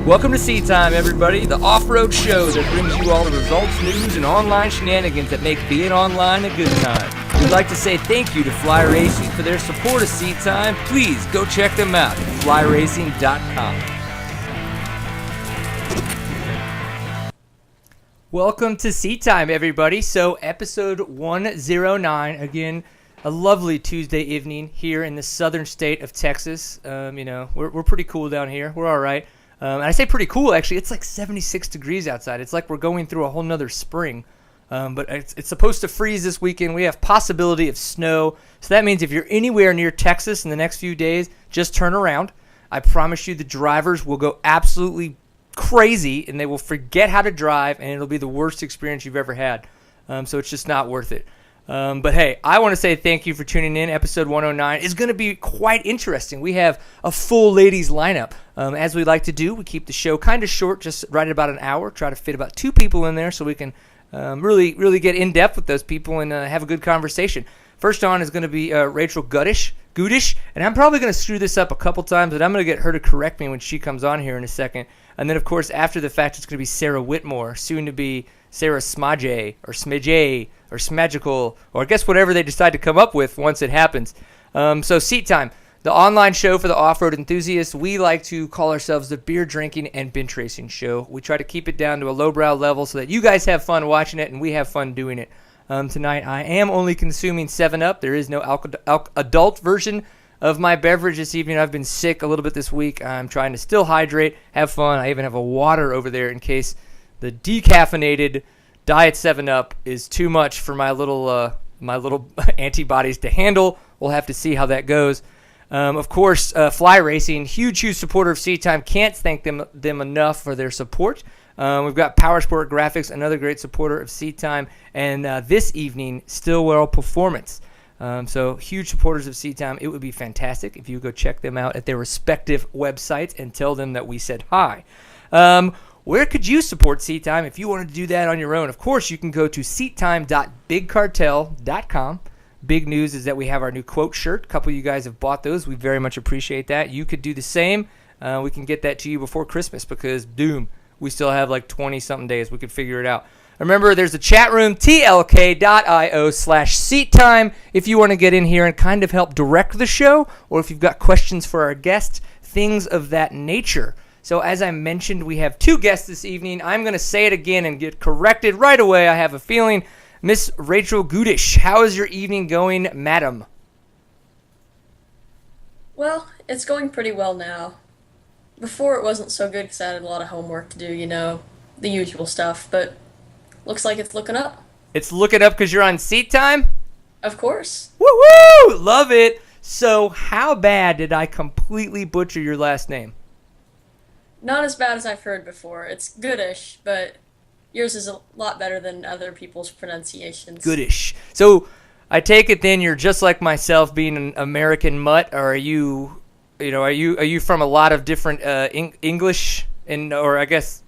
Welcome to Seat Time, everybody, the off-road show that brings you all the results, news, and online shenanigans that make being online a good time. We'd like to say thank you to Fly Racing for their support of Seat Time. Please go check them out at flyracing.com. Welcome to Seat Time, everybody. So, episode 109, again, a lovely Tuesday evening here in the southern state of Texas. We're pretty cool down here. We're all right. And I say pretty cool, actually. It's like 76 degrees outside. It's like we're going through a whole nother spring. But it's supposed to freeze this weekend. We have possibility of snow. So that means if you're anywhere near Texas in the next few days, just turn around. I promise you the drivers will go absolutely crazy, and they will forget how to drive, and it'll be the worst experience you've ever had. So it's just not worth it. But hey, I want to say thank you for tuning in. Episode 109 is going to be quite interesting. We have a full ladies lineup. As we like to do, we keep the show kind of short, just right at about an hour. Try to fit about 2 people in there so we can really get in depth with those people and have a good conversation. First on is going to be Rachel Gutish, and I'm probably going to screw this up a couple times, but I'm going to get her to correct me when she comes on here in a second. And then, of course, after the fact, it's going to be Sarah Whitmore, soon to be Sarah Smajay or Smajay or Smagical, or I guess whatever they decide to come up with once it happens. So Seat Time, the online show for the off-road enthusiasts. We like to call ourselves the beer drinking and bench racing show. We try to keep it down to a lowbrow level so that you guys have fun watching it and we have fun doing it. Tonight I am only consuming 7-Up. There is no adult version of my beverage this evening. I've been sick a little bit this week. I'm trying to still hydrate, have fun. I even have a water over there in case the decaffeinated Diet 7-Up is too much for my little antibodies to handle. We'll have to see how that goes. Of course, Fly Racing, huge supporter of Seat Time. Can't thank them enough for their support. We've got Powersport Graphics, another great supporter of Seat Time. And this evening, Stillwell Performance. So huge supporters of Seat Time. It would be fantastic if you go check them out at their respective websites and tell them that we said hi. Where could you support Seat Time if you wanted to do that on your own? Of course, you can go to seattime.bigcartel.com. Big news is that we have our new quote shirt. A couple of you guys have bought those. We very much appreciate that. You could do the same. We can get that to you before Christmas because, we still have like 20-something days. We could figure it out. Remember, there's a chat room, tlk.io/seattime, if you want to get in here and kind of help direct the show, or if you've got questions for our guests, things of that nature. So as I mentioned, we have 2 guests this evening. I'm going to say it again and get corrected right away, I have a feeling. Miss Rachel Gutish, how is your evening going, madam? Well, it's going pretty well now. Before it wasn't so good because I had a lot of homework to do, the usual stuff, but looks like it's looking up. It's looking up because you're on Seat Time? Of course. Woo-woo! Love it. So how bad did I completely butcher your last name? Not as bad as I've heard before. It's Goodish, but yours is a lot better than other people's pronunciations. Goodish. So I take it then you're just like myself, being an American mutt, or are you from a lot of different English or I guess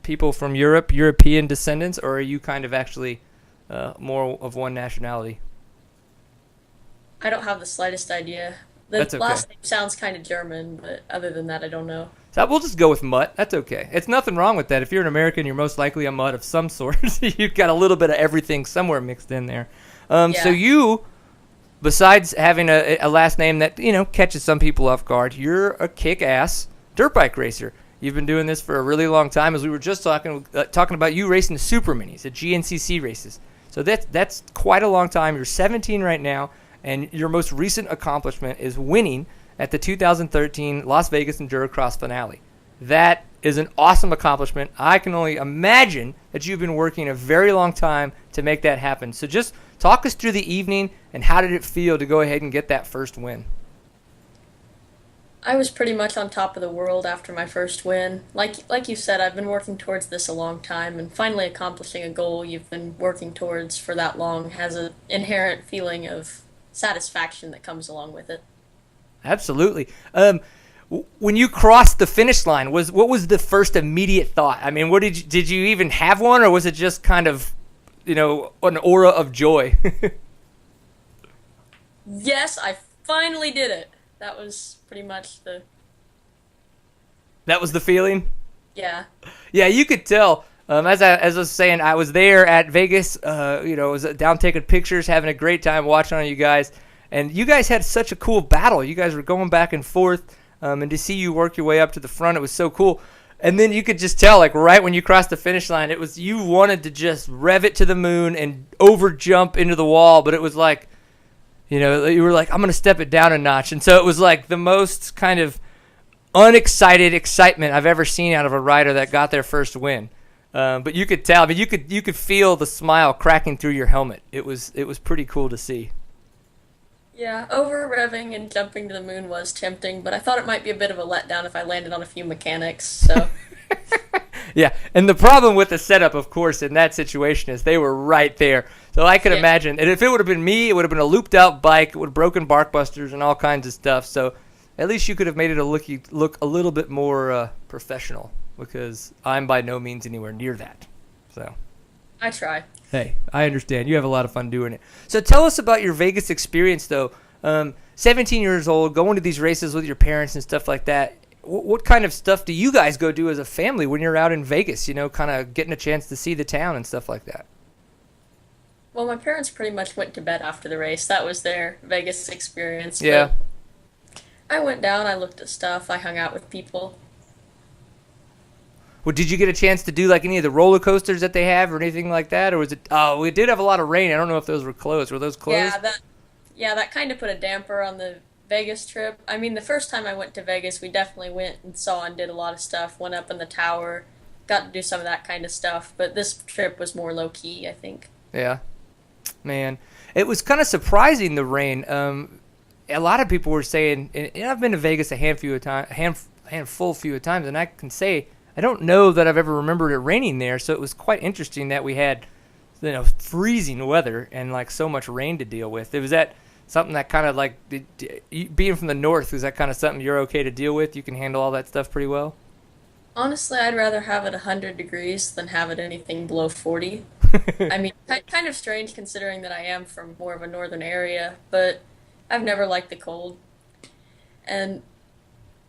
people from European descendants, or are you kind of actually more of one nationality? I don't have the slightest idea. That's okay. Last name sounds kind of German, but other than that, I don't know. So we'll just go with mutt. That's okay. It's nothing wrong with that. If you're an American, you're most likely a mutt of some sort. You've got a little bit of everything somewhere mixed in there. Yeah. So you, besides having a last name that catches some people off guard, you're a kick-ass dirt bike racer. You've been doing this for a really long time. As we were just talking about you racing the Super Minis at GNCC races. So that's quite a long time. You're 17 right now, and your most recent accomplishment is winning at the 2013 Las Vegas Endurocross Finale. That is an awesome accomplishment. I can only imagine that you've been working a very long time to make that happen. So just talk us through the evening, and how did it feel to go ahead and get that first win? I was pretty much on top of the world after my first win. Like you said, I've been working towards this a long time, and finally accomplishing a goal you've been working towards for that long has an inherent feeling of satisfaction that comes along with it. Absolutely. When you crossed the finish line, what was the first immediate thought? I mean, did you even have one, or was it just kind of, an aura of joy? Yes, I finally did it. That was pretty much That was the feeling? Yeah, you could tell. As I was saying, I was there at Vegas. Was down taking pictures, having a great time watching on you guys. And you guys had such a cool battle. You guys were going back and forth, and to see you work your way up to the front, it was so cool. And then you could just tell, like right when you crossed the finish line, it was you wanted to just rev it to the moon and over jump into the wall, but it was like, you were like, I'm gonna step it down a notch, and so it was like the most kind of unexcited excitement I've ever seen out of a rider that got their first win. But you could tell. I mean, you could feel the smile cracking through your helmet. It was pretty cool to see. Yeah, over revving and jumping to the moon was tempting, but I thought it might be a bit of a letdown if I landed on a few mechanics. So. Yeah, and the problem with the setup, of course, in that situation is they were right there. So I could imagine, and if it would have been me, it would have been a looped-out bike, it would have broken bark busters and all kinds of stuff. So at least you could have made it look a little bit more professional, because I'm by no means anywhere near that. So I try. Hey, I understand. You have a lot of fun doing it. So tell us about your Vegas experience, though. 17 years old, going to these races with your parents and stuff like that. What kind of stuff do you guys go do as a family when you're out in Vegas, kind of getting a chance to see the town and stuff like that? Well, my parents pretty much went to bed after the race. That was their Vegas experience. Yeah. But I went down, I looked at stuff, I hung out with people. Well, did you get a chance to do like any of the roller coasters that they have or anything like that? Or was it, we did have a lot of rain. I don't know if those were closed. Were those closed? That kind of put a damper on the Vegas trip. I mean, the first time I went to Vegas, we definitely went and saw and did a lot of stuff. Went up in the tower, got to do some of that kind of stuff. But this trip was more low-key, I think. Yeah. Man, it was kind of surprising, the rain. A lot of people were saying, and I've been to Vegas a handful of times, and I can say I don't know that I've ever remembered it raining there. So it was quite interesting that we had, freezing weather and like so much rain to deal with. Was that something that kind of like, being from the north, is that kind of something you're okay to deal with? You can handle all that stuff pretty well? Honestly, I'd rather have it 100 degrees than have it anything below 40. I mean, kind of strange considering that I am from more of a northern area, but I've never liked the cold. And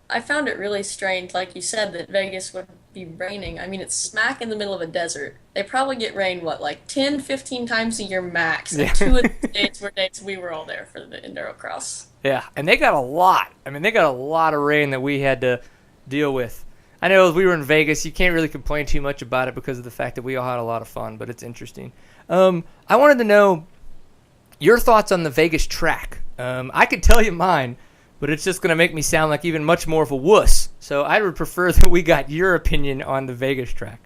I found it really strange, like you said, that Vegas would be raining. I mean, it's smack in the middle of a desert. They probably get rain, 10, 15 times a year max. And 2 of the days were days we were all there for the Endurocross. Yeah, and they got a lot. I mean, they got a lot of rain that we had to deal with. I know as we were in Vegas, you can't really complain too much about it because of the fact that we all had a lot of fun, but it's interesting. I wanted to know your thoughts on the Vegas track. I could tell you mine, but it's just going to make me sound like even much more of a wuss. So I would prefer that we got your opinion on the Vegas track.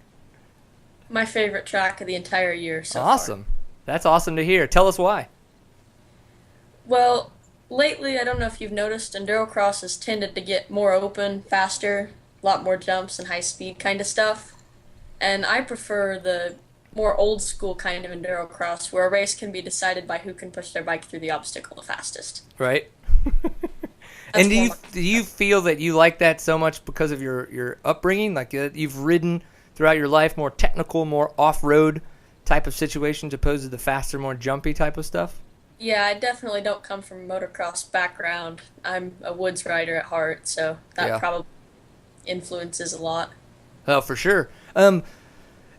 My favorite track of the entire year so Awesome. far. That's awesome to hear. Tell us why. Well, lately, I don't know if you've noticed, Endurocross has tended to get more open, faster, a lot more jumps and high speed kind of stuff. And I prefer the more old school kind of Endurocross where a race can be decided by who can push their bike through the obstacle the fastest. Right. And do you feel that you like that so much because of your upbringing? Like you've ridden throughout your life more technical, more off-road type of situations opposed to the faster, more jumpy type of stuff? Yeah, I definitely don't come from a motocross background. I'm a woods rider at heart, so that probably influences a lot. Oh, for sure.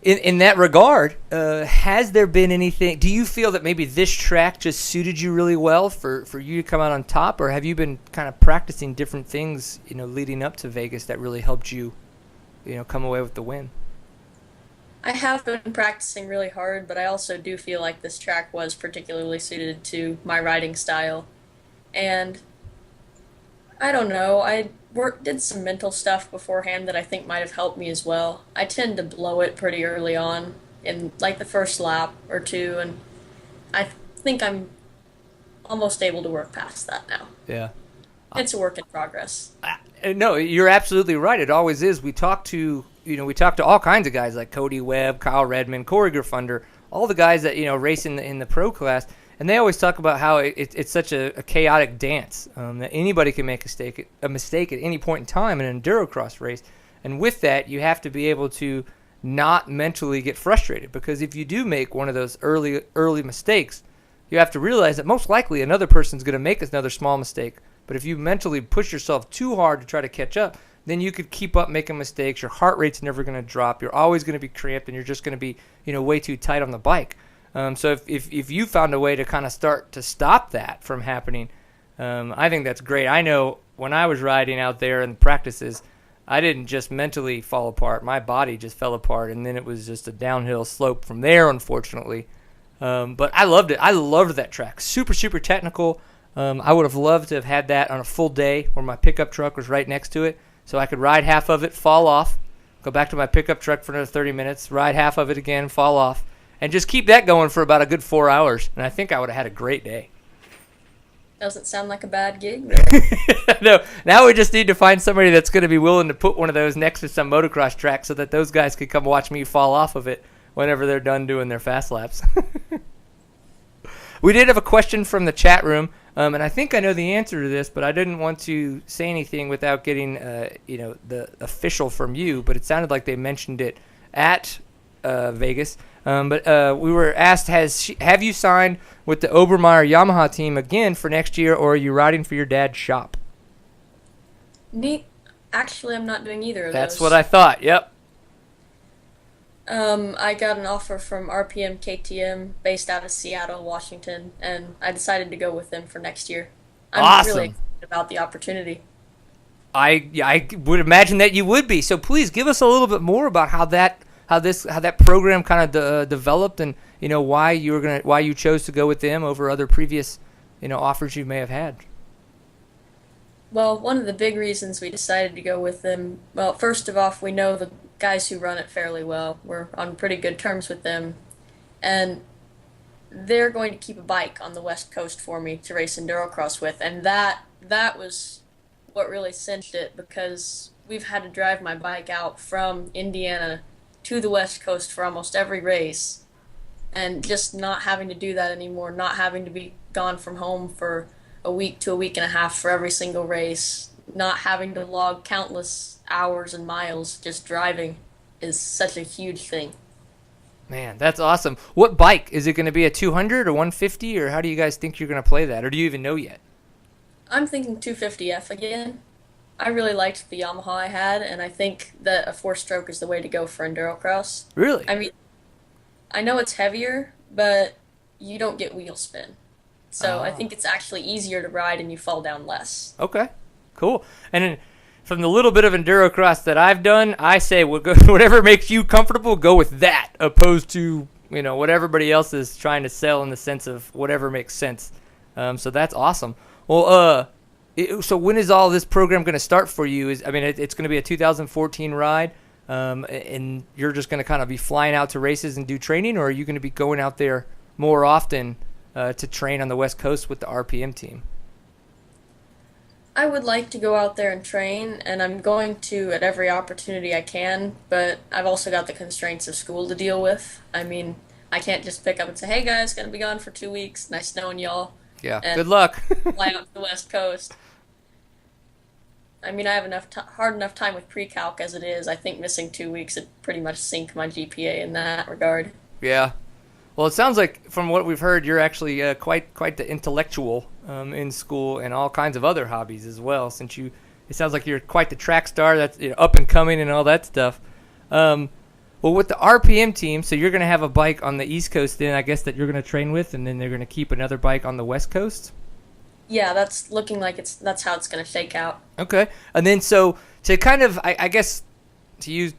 In that regard, has there been anything? Do you feel that maybe this track just suited you really well for you to come out on top, or have you been kind of practicing different things, leading up to Vegas that really helped you, come away with the win? I have been practicing really hard, but I also do feel like this track was particularly suited to my riding style. And I don't know, I did some mental stuff beforehand that I think might have helped me as well. I tend to blow it pretty early on in like the first lap or two, and I think I'm almost able to work past that now. Yeah. It's a work in progress. No, you're absolutely right. It always is. We talk to all kinds of guys like Cody Webb, Kyle Redmond, Corey Gerfunder, all the guys that race in the pro class, and they always talk about how it's such a chaotic dance that anybody can make a mistake at any point in time in an endurocross race, and with that you have to be able to not mentally get frustrated, because if you do make one of those early mistakes, you have to realize that most likely another person's going to make another small mistake. But if you mentally push yourself too hard to try to catch up, then you could keep up making mistakes. Your heart rate's never going to drop. You're always going to be cramped, and you're just going to be, way too tight on the bike. So if you found a way to kind of start to stop that from happening, I think that's great. I know when I was riding out there in practices, I didn't just mentally fall apart. My body just fell apart, and then it was just a downhill slope from there, unfortunately. But I loved it. I loved that track. Super, super technical. I would have loved to have had that on a full day where my pickup truck was right next to it, so I could ride half of it, fall off, go back to my pickup truck for another 30 minutes, ride half of it again, fall off, and just keep that going for about a good 4 hours. And I think I would have had a great day. Doesn't sound like a bad gig. No, now we just need to find somebody that's going to be willing to put one of those next to some motocross track so that those guys could come watch me fall off of it whenever they're done doing their fast laps. We did have a question from the chat room, and I think I know the answer to this, but I didn't want to say anything without getting, the official from you. But it sounded like they mentioned it at Vegas. But we were asked, have you signed with the Obermeyer Yamaha team again for next year, or are you riding for your dad's shop? Actually, I'm not doing either of That's those. what I thought. Yep. I got an offer from RPM KTM based out of Seattle, Washington, and I decided to go with them for next year. I'm Awesome. really excited about the opportunity. I would imagine that you would be. So please give us a little bit more about how that program kind of developed, and why you chose to go with them over other previous offers you may have had. Well, one of the big reasons we decided to go with them, well, first of all, we know the guys who run it fairly well. We're on pretty good terms with them, and they're going to keep a bike on the West Coast for me to race Endurocross with, and that was what really cinched it, because we've had to drive my bike out from Indiana to the West Coast for almost every race, and just not having to do that anymore, not having to be gone from home for a week to a week and a half for every single race, not having to log countless hours and miles just driving is such a huge thing. Man, that's awesome. What bike? Is it going to be a 200 or 150, or how do you guys think you're going to play that, or do you even know yet? I'm thinking 250F again. I really liked the Yamaha I had, and I think that a 4-stroke is the way to go for Endurocross. Really? I mean, I know it's heavier, but you don't get wheel spin. So I think it's actually easier to ride and you fall down less. Okay, cool. And then from the little bit of Endurocross that I've done, I say whatever makes you comfortable, go with that, opposed to what everybody else is trying to sell in the sense of whatever makes sense. So that's awesome. Well, so when is all this program going to start for you? It's going to be a 2014 ride, and you're just going to kind of be flying out to races and do training, or are you going to be going out there more often to train on the West Coast with the RPM team? I would like to go out there and train, and I'm going to at every opportunity I can, but I've also got the constraints of school to deal with. I mean, I can't just pick up and say, hey guys, going to be gone for 2 weeks, nice knowing y'all. Yeah, good luck. Fly out to the West Coast. I mean, I have hard enough time with pre-calc as it is. I think missing 2 weeks would pretty much sink my GPA in that regard. Yeah. Well, it sounds like from what we've heard, you're actually quite the intellectual in school and all kinds of other hobbies as well. Since it sounds like you're quite the track star, that's up and coming and all that stuff. Well, with the RPM team, so you're going to have a bike on the East Coast then, I guess, that you're going to train with, and then they're going to keep another bike on the West Coast? Yeah, that's looking like that's how it's going to shake out. Okay. And then so to kind of, I guess, to use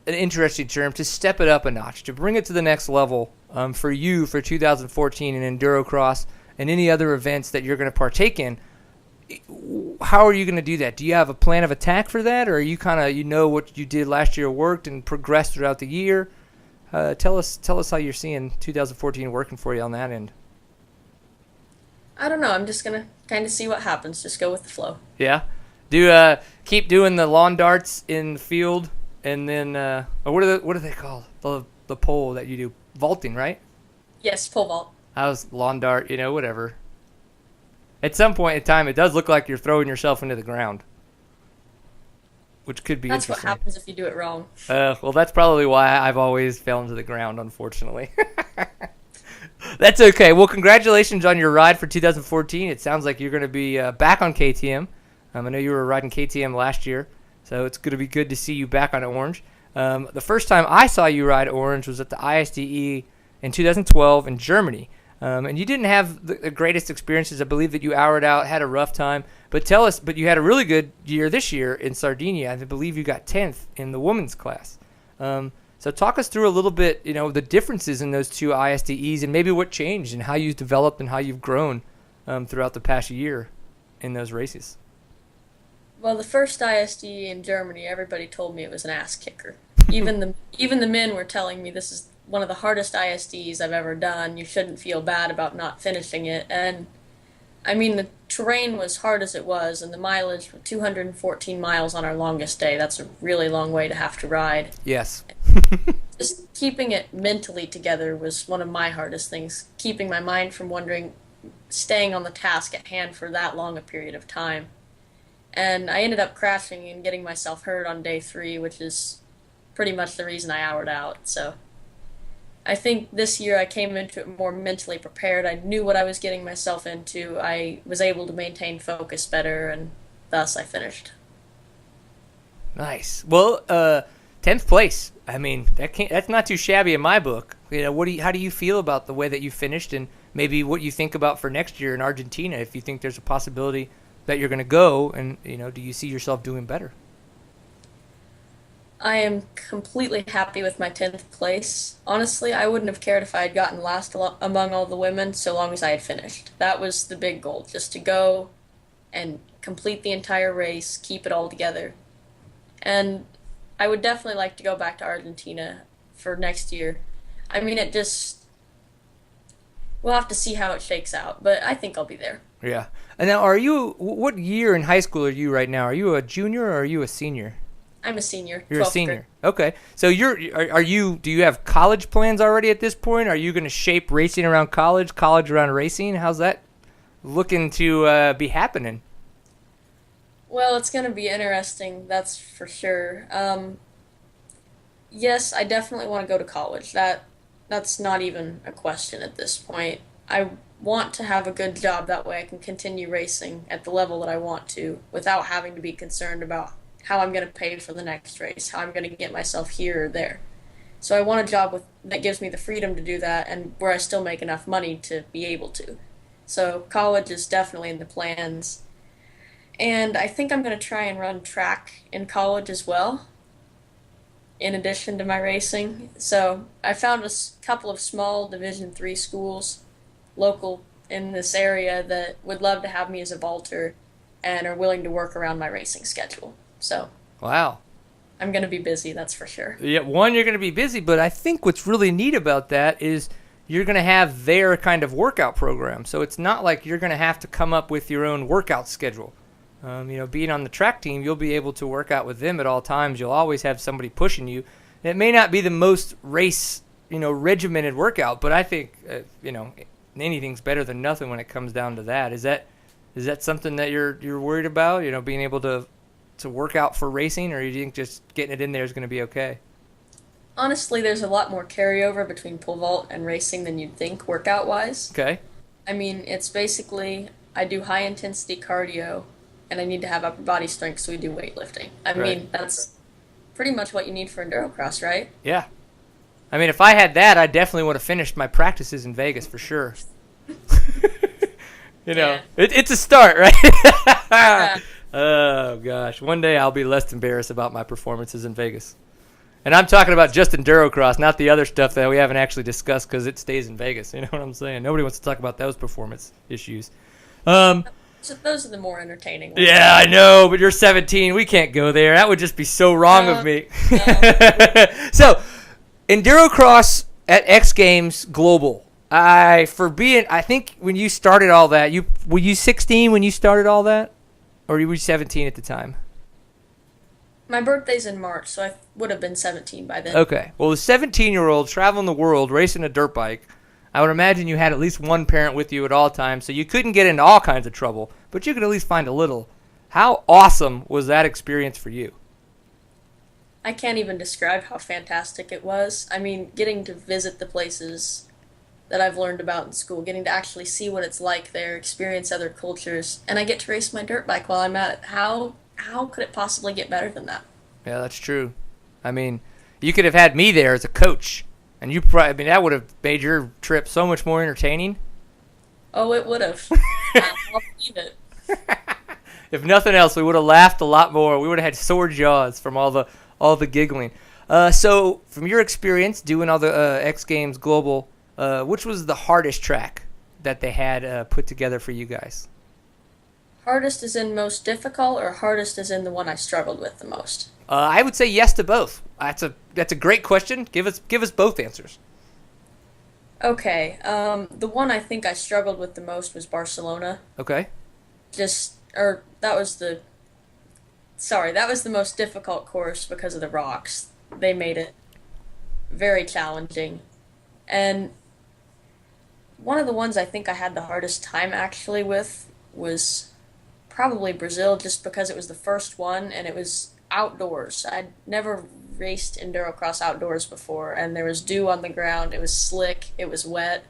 an interesting term, to step it up a notch, to bring it to the next level for you for 2014 in Endurocross and any other events that you're going to partake in, how are you going to do that? Do you have a plan of attack for that, or are you kind of, what you did last year worked and progressed throughout the year? Tell us how you're seeing 2014 working for you on that end. I don't know. I'm just going to kind of see what happens. Just go with the flow. Yeah? Keep doing the lawn darts in the field, and then, or what are they called? The pole that you do. Vaulting, right? Yes, pole vault. I was lawn dart, whatever. At some point in time, it does look like you're throwing yourself into the ground, which could be That's interesting. what happens if you do it wrong. Well, that's probably why I've always fell into the ground, unfortunately. That's okay. Well, congratulations on your ride for 2014. It sounds like you're going to be back on KTM. I know you were riding KTM last year, So it's going to be good to see you back on Orange. The first time I saw you ride Orange was at the ISDE in 2012 in Germany. And you didn't have the greatest experiences. I believe that you houred out, had a rough time. But tell us, but you had a really good year this year in Sardinia. I believe you got 10th in the women's class. So talk us through a little bit, the differences in those two ISDEs and maybe what changed and how you've developed and how you've grown throughout the past year in those races. Well, the first ISDE in Germany, everybody told me it was an ass kicker. Even the men were telling me this is one of the hardest ISDs I've ever done. You shouldn't feel bad about not finishing it. And I mean, the terrain was hard as it was, and the mileage was 214 miles on our longest day. That's a really long way to have to ride. Yes. Just keeping it mentally together was one of my hardest things. Keeping my mind from wandering, staying on the task at hand for that long a period of time. And I ended up crashing and getting myself hurt on day 3, which is pretty much the reason I houred out. So I think this year I came into it more mentally prepared. I knew what I was getting myself into. I was able to maintain focus better, and thus I finished. Nice. Well, 10th place. I mean, that's not too shabby in my book. How do you feel about the way that you finished, and maybe what you think about for next year in Argentina? If you think there's a possibility that you're going to go, and do you see yourself doing better? I am completely happy with my 10th place. Honestly, I wouldn't have cared if I had gotten last among all the women so long as I had finished. That was the big goal, just to go and complete the entire race, keep it all together. And I would definitely like to go back to Argentina for next year. I mean, we'll have to see how it shakes out, but I think I'll be there. Yeah. And now, what year in high school are you right now? Are you a junior or are you a senior? I'm a senior. You're a senior. Okay. So do you have college plans already at this point? Are you going to shape racing around college around racing? How's that looking to be happening? Well, it's going to be interesting, that's for sure. Yes, I definitely want to go to college. That's not even a question at this point. I want to have a good job, that way I can continue racing at the level that I want to without having to be concerned about how I'm going to pay for the next race, how I'm going to get myself here or there. So I want a job that gives me the freedom to do that and where I still make enough money to be able to. So college is definitely in the plans. And I think I'm going to try and run track in college as well, in addition to my racing. So I found a couple of small Division III schools local in this area that would love to have me as a vaulter and are willing to work around my racing schedule. So wow, I'm going to be busy, that's for sure. Yeah, you're going to be busy, but I think what's really neat about that is you're going to have their kind of workout program. So it's not like you're going to have to come up with your own workout schedule. Being on the track team, you'll be able to work out with them at all times. You'll always have somebody pushing you. It may not be the most regimented workout, but I think, anything's better than nothing when it comes down to that. Is that something that you're worried about? Being able to work out for racing, or you think just getting it in there is going to be okay? Honestly, there's a lot more carryover between pole vault and racing than you'd think workout-wise. Okay. I mean, it's basically I do high-intensity cardio, and I need to have upper body strength, so we do weightlifting. I mean, that's pretty much what you need for endurocross, right? Yeah. I mean, if I had that, I definitely would have finished my practices in Vegas for sure. Yeah. It's a start, right? Yeah. Oh, gosh. One day I'll be less embarrassed about my performances in Vegas. And I'm talking about just endurocross, not the other stuff that we haven't actually discussed because it stays in Vegas. You know what I'm saying? Nobody wants to talk about those performance issues. So those are the more entertaining ones. Yeah, I know, but you're 17. We can't go there. That would just be so wrong of me. So, endurocross at X Games Global. I think when you started all that, were you 16 when you started all that? Or were you 17 at the time? My birthday's in March, so I would have been 17 by then. Okay. Well, a 17-year-old traveling the world, racing a dirt bike, I would imagine you had at least one parent with you at all times, so you couldn't get into all kinds of trouble, but you could at least find a little. How awesome was that experience for you? I can't even describe how fantastic it was. I mean, getting to visit the places that I've learned about in school, getting to actually see what it's like there, experience other cultures, and I get to race my dirt bike while I'm at it. How how could it possibly get better than that? Yeah, that's true. I mean, you could have had me there as a coach, and you probably, I mean, that would have made your trip so much more entertaining. Oh, it would have. I'll believe it. If nothing else, we would have laughed a lot more. We would have had sore jaws from all the giggling. So, from your experience doing all the X Games Global, which was the hardest track that they had put together for you guys? Hardest is in most difficult, or hardest is in the one I struggled with the most? I would say yes to both. That's a great question. Give us both answers. Okay, the one I think I struggled with the most was Barcelona. Okay. That was that was the most difficult course because of the rocks. They made it very challenging. And one of the ones I think I had the hardest time actually with was probably Brazil, just because it was the first one and it was outdoors. I'd never raced endurocross outdoors before, and there was dew on the ground. It was slick, it was wet,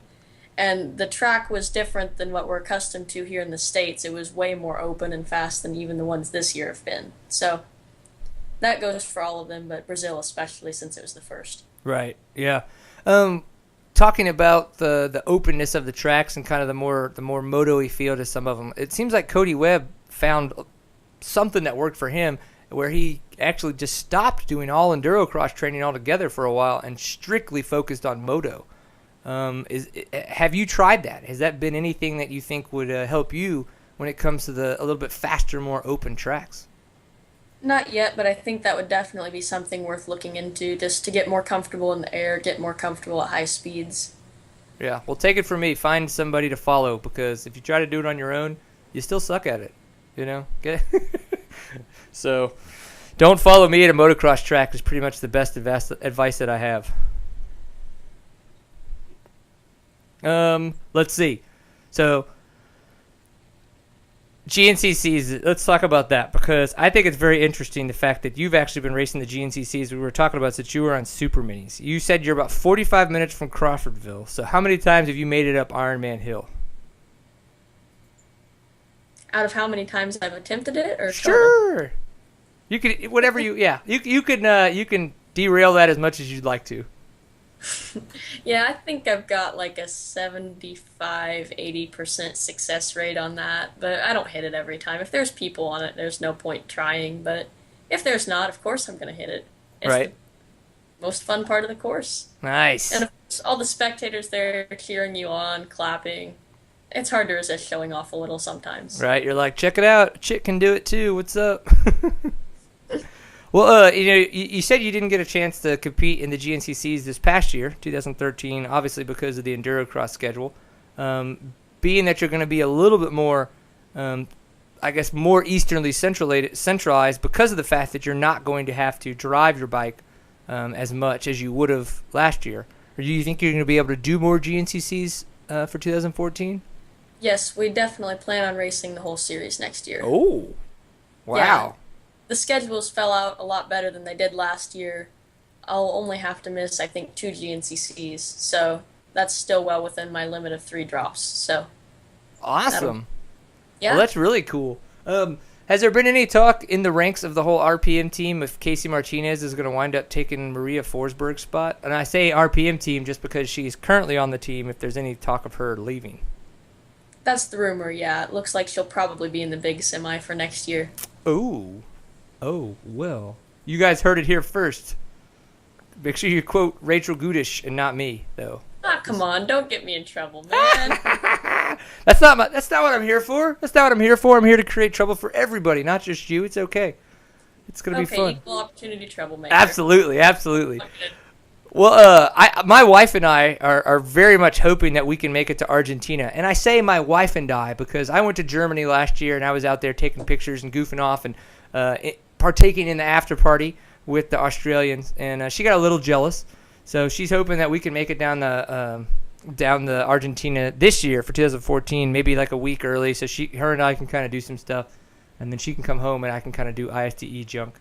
and the track was different than what we're accustomed to here in the States. It was way more open and fast than even the ones this year have been. So that goes for all of them, but Brazil especially, since it was the first. Right. Yeah. Talking about the openness of the tracks and kind of the more moto-y feel to some of them, it seems like Cody Webb found something that worked for him, where he actually just stopped doing all endurocross training altogether for a while and strictly focused on moto. Have you tried that? Has that been anything that you think would help you when it comes to a little bit faster, more open tracks? Not yet, but I think that would definitely be something worth looking into, just to get more comfortable in the air, get more comfortable at high speeds. Yeah, well, take it from me. Find somebody to follow, because if you try to do it on your own, you still suck at it. You know? So, don't follow me at a motocross track is pretty much the best advice that I have. Let's see. So, GNCCs, let's talk about that, because I think it's very interesting the fact that you've actually been racing the GNCCs we were talking about since you were on Super Minis. You said you're about 45 minutes from Crawfordville. So how many times have you made it up Ironman Hill? Out of how many times I've attempted it, or total? Sure. You could, whatever you, yeah. You can derail that as much as you'd like to. Yeah, I think I've got like a 75-80% success rate on that, but I don't hit it every time. If there's people on it, there's no point trying, but if there's not, of course I'm going to hit it. It's Right. the most fun part of the course. Nice. And of course, all the spectators there cheering you on, clapping. It's hard to resist showing off a little sometimes. Right, you're like, check it out. Chick can do it too. What's up? Well, you said you didn't get a chance to compete in the GNCCs this past year, 2013, obviously because of the Endurocross schedule. Being that you're going to be a little bit more, I guess, more easternly centralized because of the fact that you're not going to have to drive your bike as much as you would have last year. Or do you think you're going to be able to do more GNCCs for 2014? Yes, we definitely plan on racing the whole series next year. Oh, wow. Yeah. The schedules fell out a lot better than they did last year. I'll only have to miss, I think, 2 GNCCs, so that's still well within my limit of 3 drops. So Awesome. yeah. Well, that's really cool. Has there been any talk in the ranks of the whole RPM team if Casey Martinez is going to wind up taking Maria Forsberg's spot? And I say RPM team just because she's currently on the team, if there's any talk of her leaving. That's the rumor, yeah. It looks like she'll probably be in the big semi for next year. Oh, well. You guys heard it here first. Make sure you quote Rachel Gutish and not me, though. Ah, come on, don't get me in trouble, man. That's not what I'm here for. That's not what I'm here for. I'm here to create trouble for everybody, not just you. It's okay. It's going to be fun. Equal opportunity troublemaker. Absolutely. Well, my wife and I are very much hoping that we can make it to Argentina. And I say my wife and I because I went to Germany last year and I was out there taking pictures and goofing off and partaking in the after party with the Australians. And she got a little jealous. So she's hoping that we can make it down the Argentina this year for 2014, maybe like a week early. So her and I can kind of do some stuff. And then she can come home and I can kind of do ISDE junk.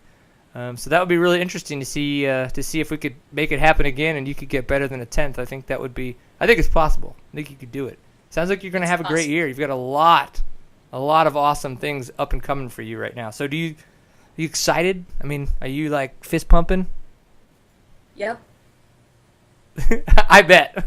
So that would be really interesting to see if we could make it happen again and you could get better than a 10th. I think it's possible. I think you could do it. Sounds like you're going to have a great year. You've got a lot of awesome things up and coming for you right now. So do you excited? I mean, are you like fist pumping? Yep. I bet.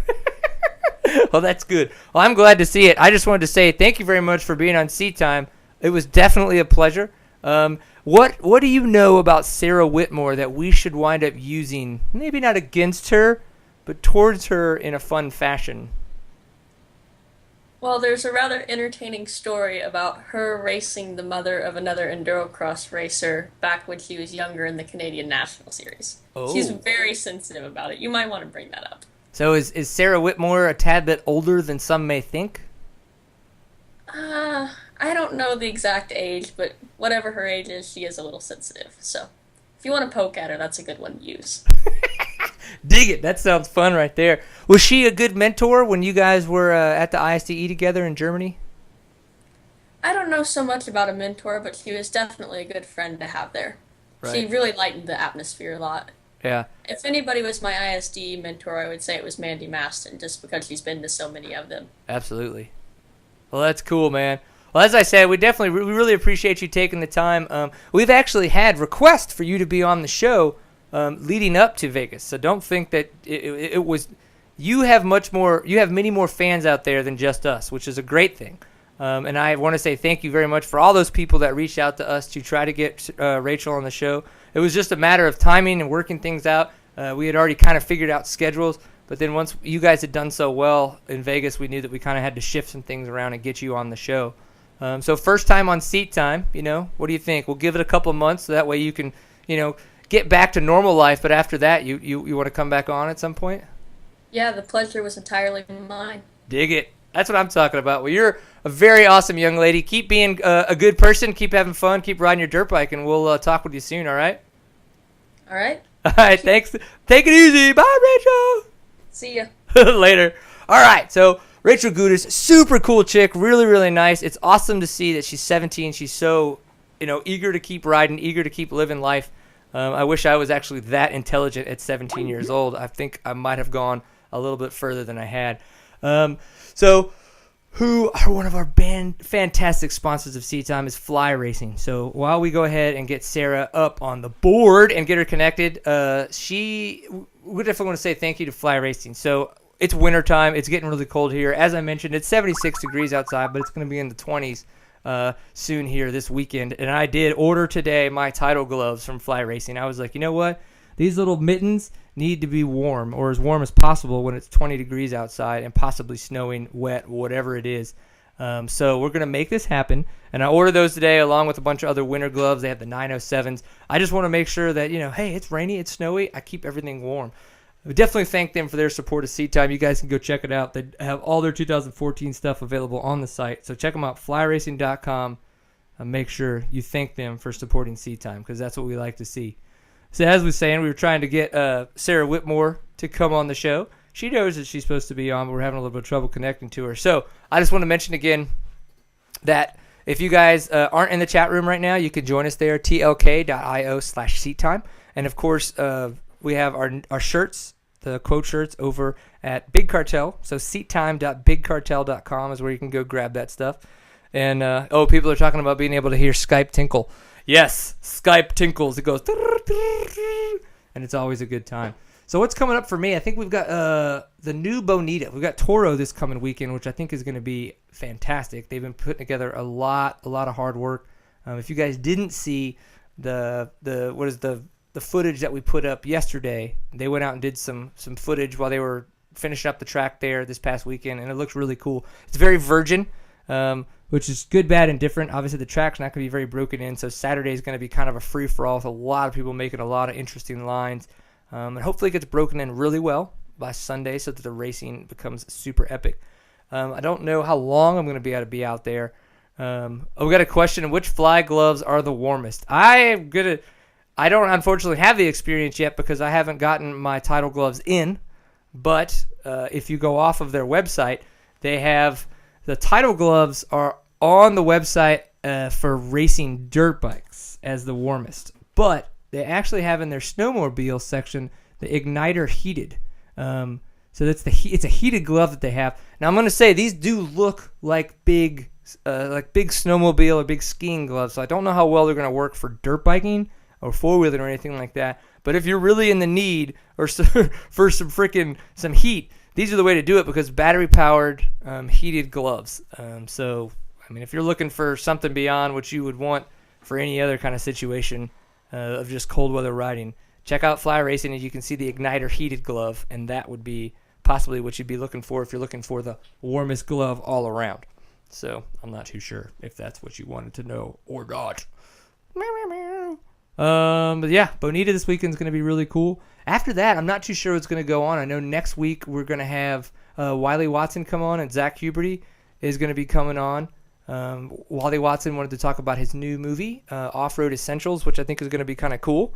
Well, that's good. Well, I'm glad to see it. I just wanted to say thank you very much for being on Seat Time. It was definitely a pleasure. What do you know about Sarah Whitmore that we should wind up using, maybe not against her, but towards her in a fun fashion? Well, there's a rather entertaining story about her racing the mother of another endurocross racer back when she was younger in the Canadian National Series. She's Oh. very sensitive about it. You might want to bring that up. So is Sarah Whitmore a tad bit older than some may think? I don't know the exact age, but whatever her age is, she is a little sensitive. So, if you want to poke at her, that's a good one to use. Dig it. That sounds fun right there. Was she a good mentor when you guys were at the ISDE together in Germany? I don't know so much about a mentor, but she was definitely a good friend to have there. She Right. really lightened the atmosphere a lot. Yeah. If anybody was my ISD mentor, I would say it was Mandy Maston, just because she's been to so many of them. Absolutely. Well, that's cool, man. Well, as I said, we really appreciate you taking the time. We've actually had requests for you to be on the show leading up to Vegas, so don't think that it was. You have many more fans out there than just us, which is a great thing. And I want to say thank you very much for all those people that reached out to us to try to get Rachel on the show. It was just a matter of timing and working things out. We had already kind of figured out schedules, but then once you guys had done so well in Vegas, we knew that we kind of had to shift some things around and get you on the show. So first time on Seat Time, what do you think? We'll give it a couple of months so that way you can, get back to normal life. But after that, you want to come back on at some point? Yeah, the pleasure was entirely mine. Dig it. That's what I'm talking about. Well, you're a very awesome young lady. Keep being a good person. Keep having fun. Keep riding your dirt bike, and we'll talk with you soon, all right? All right? All right, thanks. Take it easy. Bye, Rachel. See ya. Later. All right, so Rachel Gutish, super cool chick, really, really nice. It's awesome to see that she's 17. She's so, eager to keep riding, eager to keep living life. I wish I was actually that intelligent at 17 years old. I think I might have gone a little bit further than I had. So who are one of our fantastic sponsors of Seat Time is Fly Racing. So while we go ahead and get Sarah up on the board and get her connected, we definitely want to say thank you to Fly Racing. So it's wintertime. It's getting really cold here. As I mentioned, it's 76 degrees outside, but it's going to be in the 20s soon here this weekend. And I did order today my Tidal gloves from Fly Racing. I was like, you know what? These little mittens need to be warm, or as warm as possible when it's 20 degrees outside and possibly snowing, wet, whatever it is. So we're going to make this happen. And I ordered those today along with a bunch of other winter gloves. They have the 907s. I just want to make sure that, hey, it's rainy, it's snowy. I keep everything warm. I definitely thank them for their support of Seat Time. You guys can go check it out. They have all their 2014 stuff available on the site. So check them out, flyracing.com. Make sure you thank them for supporting Seat Time, because that's what we like to see. So as we were saying, we were trying to get Sarah Whitmore to come on the show. She knows that she's supposed to be on, but we're having a little bit of trouble connecting to her. So I just want to mention again that if you guys aren't in the chat room right now, you can join us there, tlk.io/seattime. And, of course, we have our shirts, the quote shirts, over at Big Cartel. So seattime.bigcartel.com is where you can go grab that stuff. And, people are talking about being able to hear Skype tinkle. Yes, Skype tinkles. It goes, and it's always a good time. So what's coming up for me? I think we've got the new Bonita. We've got Toro this coming weekend, which I think is going to be fantastic. They've been putting together a lot of hard work. If you guys didn't see the footage that we put up yesterday, they went out and did some footage while they were finishing up the track there this past weekend, and it looks really cool. It's very virgin. Which is good, bad, and different. Obviously, the track's not going to be very broken in, so Saturday is going to be kind of a free-for-all with a lot of people making a lot of interesting lines. And hopefully it gets broken in really well by Sunday so that the racing becomes super epic. I don't know how long I'm going to be able to be out there. We got a question, which fly gloves are the warmest? I don't unfortunately have the experience yet because I haven't gotten my Tidal gloves in, but if you go off of their website, they have... The Tidal gloves are on the website for racing dirt bikes as the warmest, but they actually have in their snowmobile section the Igniter heated. So it's a heated glove that they have. Now I'm going to say these do look like big like big snowmobile or big skiing gloves. So I don't know how well they're going to work for dirt biking or four-wheeling or anything like that. But if you're really in the need or for some heat, these are the way to do it because battery-powered heated gloves. So, I mean, if you're looking for something beyond what you would want for any other kind of situation of just cold weather riding, check out Fly Racing and you can see the Igniter heated glove, and that would be possibly what you'd be looking for if you're looking for the warmest glove all around. So I'm not too sure if that's what you wanted to know or not. But yeah, Bonita this weekend is going to be really cool. After that, I'm not too sure what's going to go on. I know next week we're going to have Wiley Watson come on, and Zach Huberty is going to be coming on. Wiley Watson wanted to talk about his new movie, Off-Road Essentials, which I think is going to be kind of cool.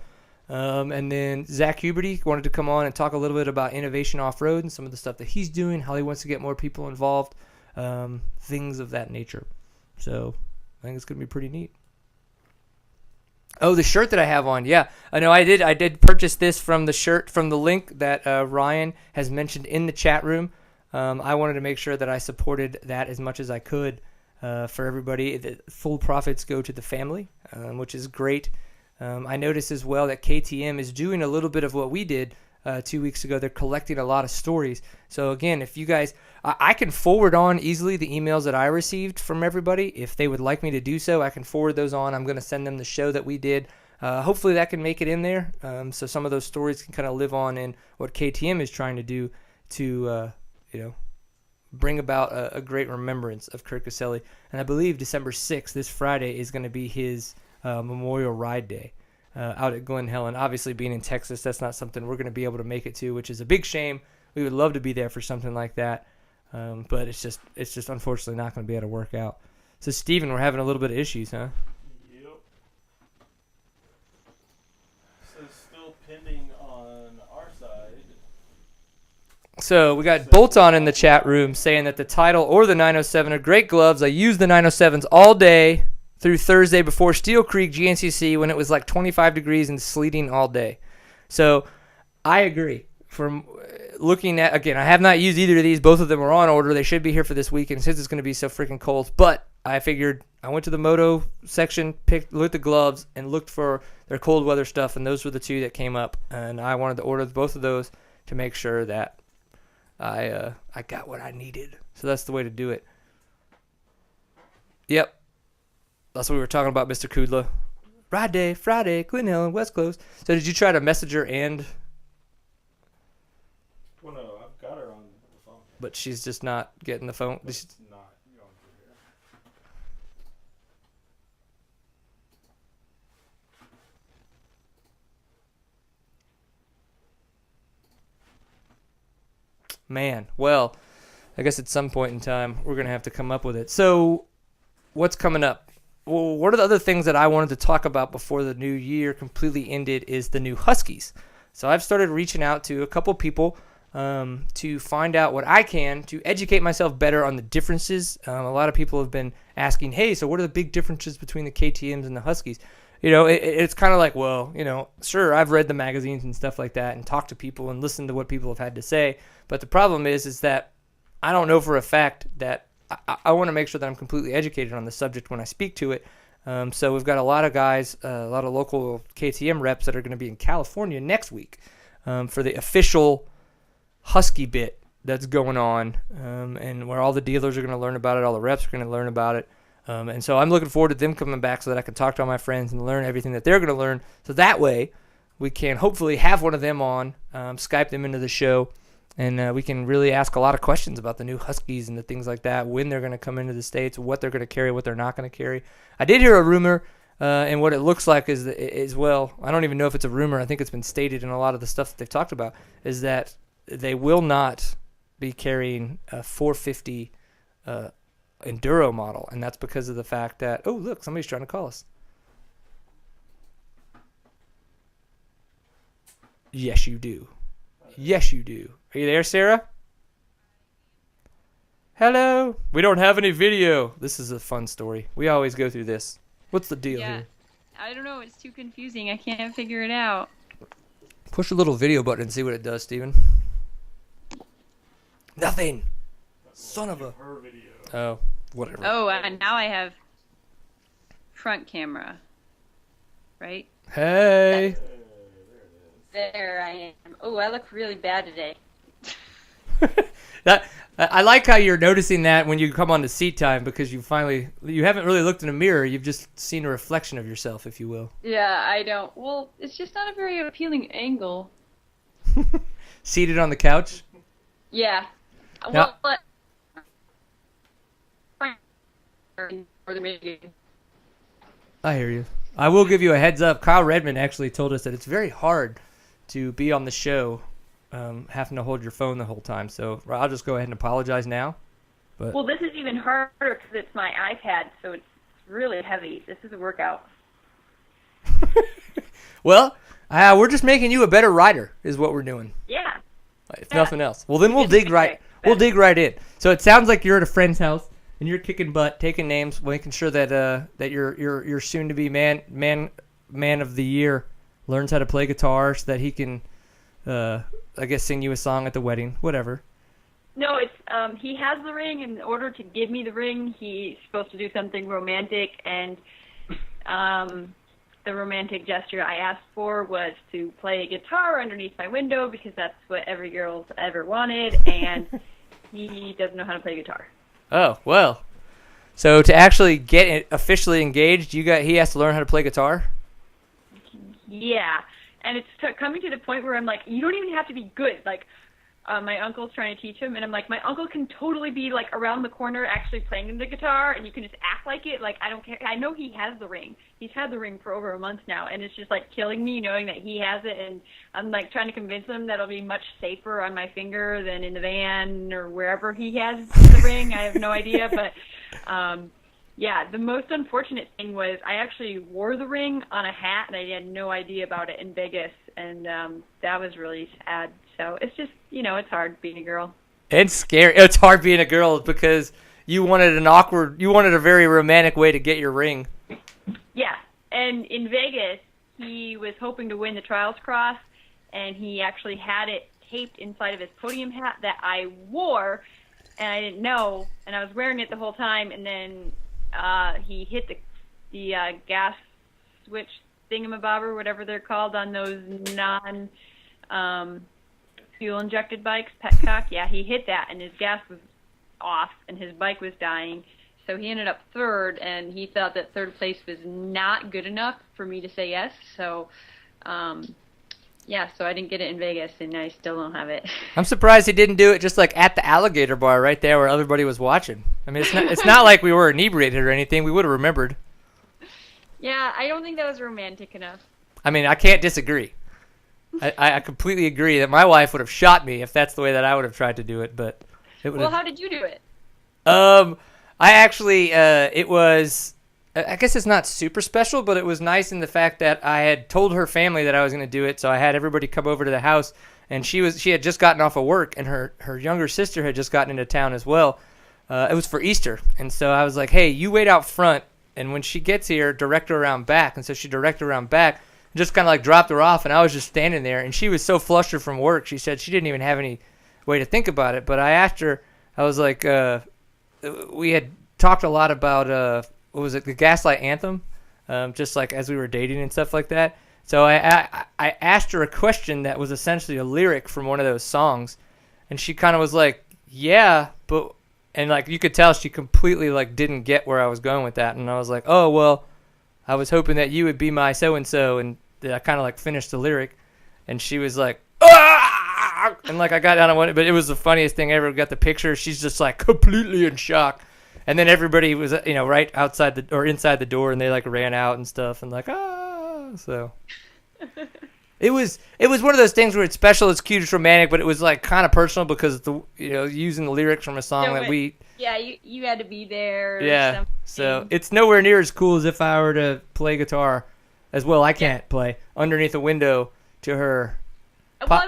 And then Zach Huberty wanted to come on and talk a little bit about innovation off-road and some of the stuff that he's doing, how he wants to get more people involved, things of that nature. So I think it's going to be pretty neat. Oh, the shirt that I have on. Yeah, I know I did purchase this from the link that Ryan has mentioned in the chat room. I wanted to make sure that I supported that as much as I could for everybody. The full profits go to the family, which is great. I noticed as well that KTM is doing a little bit of what we did 2 weeks ago. They're collecting a lot of stories. So again, if you guys, I can forward on easily the emails that I received from everybody. If they would like me to do so, I can forward those on. I'm going to send them the show that we did. Hopefully that can make it in there. So some of those stories can kind of live on in what KTM is trying to do to, bring about a great remembrance of Kurt Caselli. And I believe December 6th, this Friday, is going to be his Memorial Ride Day out at Glen Helen. Obviously, being in Texas, that's not something we're going to be able to make it to, which is a big shame. We would love to be there for something like that, but it's just unfortunately not going to be able to work out. So, Steven, we're having a little bit of issues, huh? Yep. So, still pending on our side. So, we got Bolton in the chat room saying that the Tidal or the 907 are great gloves. I use the 907s all day through Thursday before Steel Creek GNCC when it was like 25 degrees and sleeting all day. So I agree. From looking at, again, I have not used either of these. Both of them are on order. They should be here for this weekend since it's going to be so freaking cold. But I figured I went to the moto section, looked at the gloves, and looked for their cold weather stuff, and those were the two that came up. And I wanted to order both of those to make sure that I got what I needed. So that's the way to do it. Yep. That's what we were talking about, Mr. Kudla. Ride day, Friday, Glen Helen, West Coast. So did you try to message her and... Well, no, I've got her on the phone. But she's just not getting the phone? It's not going through here. Man, well, I guess at some point in time, we're going to have to come up with it. So what's coming up? Well, one of the other things that I wanted to talk about before the new year completely ended is the new Huskies. So I've started reaching out to a couple people to find out what I can to educate myself better on the differences. A lot of people have been asking, hey, so what are the big differences between the KTMs and the Huskies? It's kind of like, well, sure, I've read the magazines and stuff like that and talked to people and listened to what people have had to say. But the problem is that I don't know for a fact that I want to make sure that I'm completely educated on the subject when I speak to it. So we've got a lot of guys, a lot of local KTM reps that are going to be in California next week for the official Husky bit that's going on, and where all the dealers are going to learn about it, all the reps are going to learn about it. And so I'm looking forward to them coming back so that I can talk to all my friends and learn everything that they're going to learn. So that way we can hopefully have one of them on, Skype them into the show, and we can really ask a lot of questions about the new Huskies and the things like that, when they're going to come into the States, what they're going to carry, what they're not going to carry. I did hear a rumor, and what it looks like is, well, I don't even know if it's a rumor. I think it's been stated in a lot of the stuff that they've talked about, is that they will not be carrying a 450 Enduro model, and that's because of the fact that, oh, look, somebody's trying to call us. Yes, you do. Yes, you do. Are you there, Sarah? Hello. We don't have any video. This is a fun story. We always go through this. What's the deal here? I don't know. It's too confusing. I can't figure it out. Push a little video button and see what it does, Steven. Nothing. Son of a... Her video. Oh. whatever. Oh, and now I have front camera. Right? Hey. There I am. Oh, I look really bad today. I like how you're noticing that when you come on to seat time, because you haven't really looked in a mirror. You've just seen a reflection of yourself, if you will. Yeah, I don't. Well, it's just not a very appealing angle. Seated on the couch? Yeah. Now- Well, I hear you. I will give you a heads up. Kyle Redmond actually told us that it's very hard to be on the show having to hold your phone the whole time. So I'll just go ahead and apologize now. But well, this is even harder because it's my iPad, so it's really heavy. This is a workout. well, we're just making you a better rider is what we're doing. Yeah. If nothing else. Well, then we'll dig right in. So it sounds like you're at a friend's house and you're kicking butt, taking names, making sure that that your soon to be man of the year learns how to play guitar so that he can I guess sing you a song at the wedding, whatever. No, it's he has the ring. In order to give me the ring, he's supposed to do something romantic, and the romantic gesture I asked for was to play a guitar underneath my window because that's what every girl's ever wanted, and he doesn't know how to play guitar. Oh, well. So to actually get it officially engaged, he has to learn how to play guitar? Yeah, and it's coming to the point where I'm like, you don't even have to be good. Like, my uncle's trying to teach him, and I'm like, my uncle can totally be, like, around the corner actually playing the guitar, and you can just act like it. Like, I don't care. I know he has the ring. He's had the ring for over a month now, and it's just, like, killing me knowing that he has it, and I'm, like, trying to convince him that it'll be much safer on my finger than in the van or wherever he has the ring. I have no idea, but, yeah, the most unfortunate thing was I actually wore the ring on a hat, and I had no idea about it in Vegas, and that was really sad. So it's just, it's hard being a girl. It's scary. It's hard being a girl because you wanted a very romantic way to get your ring. Yeah, and in Vegas, he was hoping to win the Trials Cross, and he actually had it taped inside of his podium hat that I wore, and I didn't know, and I was wearing it the whole time, and then he hit the gas switch thingamabobber, whatever they're called on those fuel-injected bikes, petcock. Yeah, he hit that, and his gas was off, and his bike was dying. So he ended up third, and he thought that third place was not good enough for me to say yes. So, so I didn't get it in Vegas, and I still don't have it. I'm surprised he didn't do it just like at the alligator bar right there where everybody was watching. I mean, it's not like we were inebriated or anything. We would have remembered. Yeah, I don't think that was romantic enough. I mean, I can't disagree. I completely agree that my wife would have shot me if that's the way that I would have tried to do it, but it would. Well, how did you do it? I actually, it was, I guess it's not super special, but it was nice in the fact that I had told her family that I was going to do it, so I had everybody come over to the house, and she had just gotten off of work, and her younger sister had just gotten into town as well. It was for Easter, and so I was like, hey, you wait out front, and when she gets here, direct her around back, and so she directed her around back, just kind of like dropped her off, and I was just standing there, and she was so flustered from work, she said she didn't even have any way to think about it, but I asked her, I was like, we had talked a lot about, what was it, the Gaslight Anthem, just like as we were dating and stuff like that, so I asked her a question that was essentially a lyric from one of those songs, and she kind of was like, yeah, but, and like you could tell she completely like didn't get where I was going with that, and I was like, oh, well, I was hoping that you would be my so-and-so, and I kind of like finished the lyric, and she was like, ah! And like I got down on one, but it was the funniest thing ever. Got the picture. She's just like completely in shock, and then everybody was right outside or inside the door, and they like ran out and stuff, and like so. It was one of those things where it's special, it's cute, it's romantic, but it was like kind of personal because using the lyrics from a song that we. Yeah, you had to be there. Yeah, so it's nowhere near as cool as if I were to play guitar as well. I can't play underneath a window to her. Well,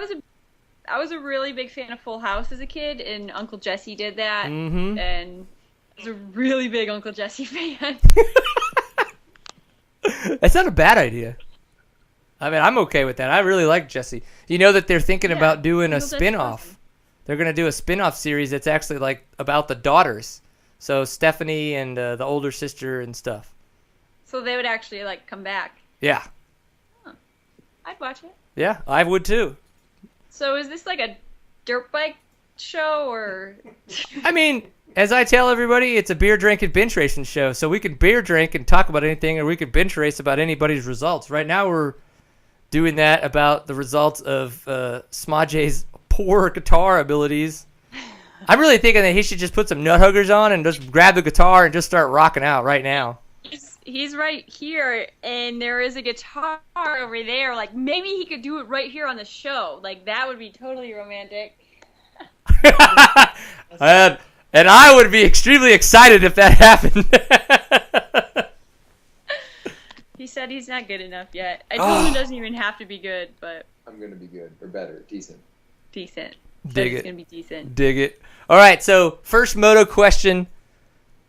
I was a really big fan of Full House as a kid, and Uncle Jesse did that, and I was a really big Uncle Jesse fan. That's not a bad idea. I mean, I'm okay with that. I really like Jesse. You know that they're thinking about doing a spin-off. They're going to do a spin-off series that's actually like about the daughters. So Stephanie and the older sister and stuff. So they would actually like come back. Yeah. Huh. I'd watch it. Yeah, I would too. So is this like a dirt bike show or? I mean, as I tell everybody, it's a beer drink and bench racing show. So we could beer drink and talk about anything, or we could bench race about anybody's results. Right now we're doing that about the results of Smaj's poor guitar abilities. I'm really thinking that he should just put some nut huggers on and just grab the guitar and just start rocking out right now. He's right here, and there is a guitar over there. Like, maybe he could do it right here on the show. Like, that would be totally romantic. And I would be extremely excited if that happened. He said he's not good enough yet. I told him it doesn't even have to be good, but... I'm going to be good, or better, decent. Decent. Dig it. It's going to be decent. Dig it. All right, so first moto question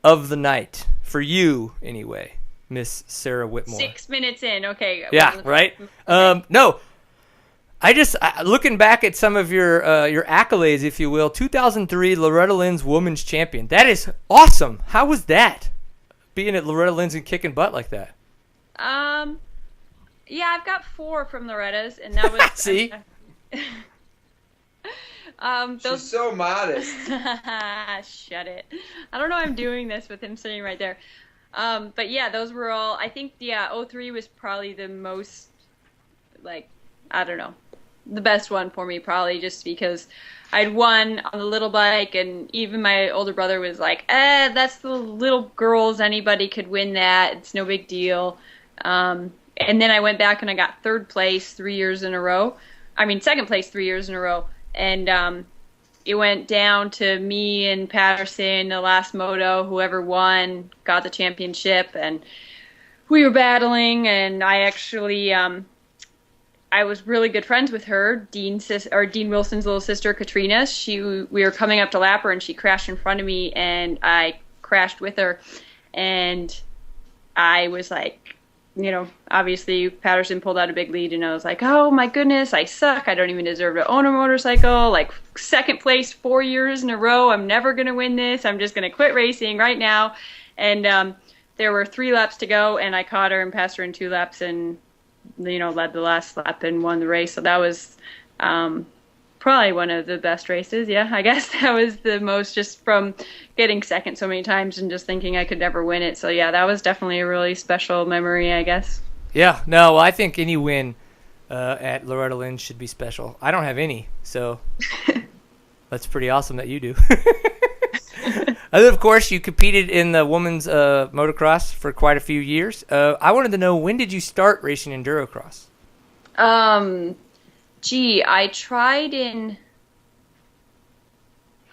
of the night. For you, anyway, Miss Sarah Whitmore. 6 minutes in, okay. Yeah, right? Okay. No, looking back at some of your accolades, if you will, 2003 Loretta Lynn's Women's Champion. That is awesome. How was that, being at Loretta Lynn's and kicking butt like that? Yeah, I've got 4 from Loretta's, and that was... See? She's so modest. Shut it. I don't know why I'm doing this with him sitting right there. But yeah, those were all, I think, 03 was probably the most, like, I don't know, the best one for me, probably just because I'd won on the little bike, and even my older brother was like, that's the little girls, anybody could win that, it's no big deal. And then I went back and I got 3rd place 3 years in a row. I mean, 2nd place 3 years in a row. And it went down to me and Patterson, the last moto. Whoever won got the championship, and we were battling. And I actually, I was really good friends with her, Dean Wilson's little sister, Katrina. We were coming up to lap her, and she crashed in front of me, and I crashed with her. And I was like, you know, obviously Patterson pulled out a big lead, and I was like, oh my goodness, I suck. I don't even deserve to own a motorcycle. Like, 2nd place 4 years in a row. I'm never going to win this. I'm just going to quit racing right now. And there were 3 laps to go, and I caught her and passed her in 2 laps and, you know, led the last lap and won the race. So that was probably one of the best races. Yeah, I guess that was the most, just from getting 2nd so many times and just thinking I could never win it. So yeah, that was definitely a really special memory, I guess. Yeah, no, I think any win at Loretta Lynn should be special. I don't have any, so that's pretty awesome that you do. And of course, you competed in the women's motocross for quite a few years. I wanted to know, when did you start racing endurocross? I tried in,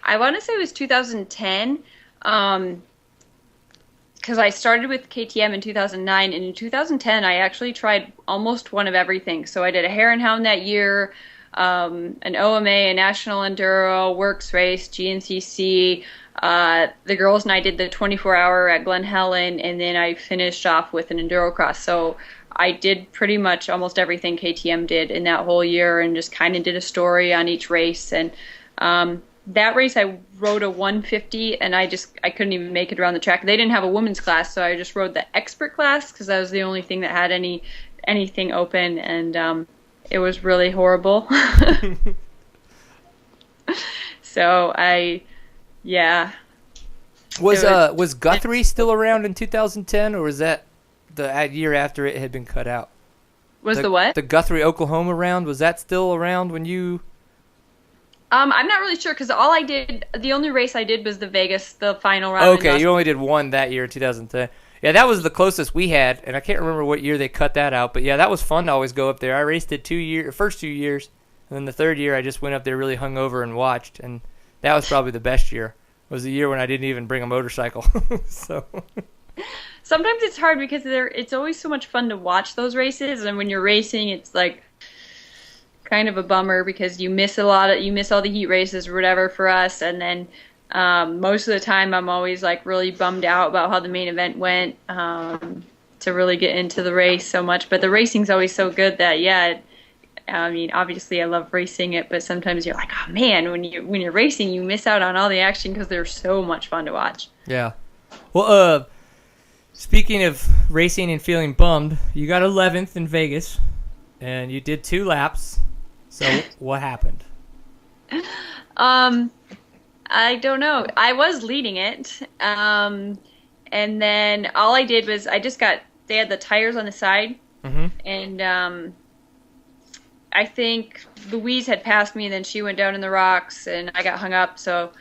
I want to say it was 2010, because I started with KTM in 2009, and in 2010 I actually tried almost one of everything. So I did a Hare and Hound that year, an OMA, a National Enduro, Works Race, GNCC. The girls and I did the 24-hour at Glen Helen, and then I finished off with an Endurocross. So I did pretty much almost everything KTM did in that whole year, and just kind of did a story on each race. And that race I rode a 150, and I couldn't even make it around the track. They didn't have a women's class, so I just rode the expert class because that was the only thing that had anything open, and it was really horrible. So Was Guthrie still around in 2010, or was that the year after it had been cut out? The what? The Guthrie, Oklahoma round, was that still around when you... I'm not really sure, because the only race I did was the final round. Okay, you only did one that year, 2010. Yeah, that was the closest we had, and I can't remember what year they cut that out, but yeah, that was fun to always go up there. I raced it first 2 years, and then the 3rd year I just went up there really hungover and watched, and that was probably the best year. It was the year when I didn't even bring a motorcycle. So sometimes it's hard because it's always so much fun to watch those races, and when you're racing, it's like kind of a bummer because you miss all the heat races or whatever for us, and then most of the time I'm always like really bummed out about how the main event went, to really get into the race so much. But the racing's always so good that I mean, obviously I love racing it, but sometimes you're like, oh man, when you're racing, you miss out on all the action because they're so much fun to watch. Yeah. Well, speaking of racing and feeling bummed, you got 11th in Vegas, and you did 2 laps. So what happened? I don't know. I was leading it, and then all I did was they had the tires on the side, and I think Louise had passed me, and then she went down in the rocks, and I got hung up. So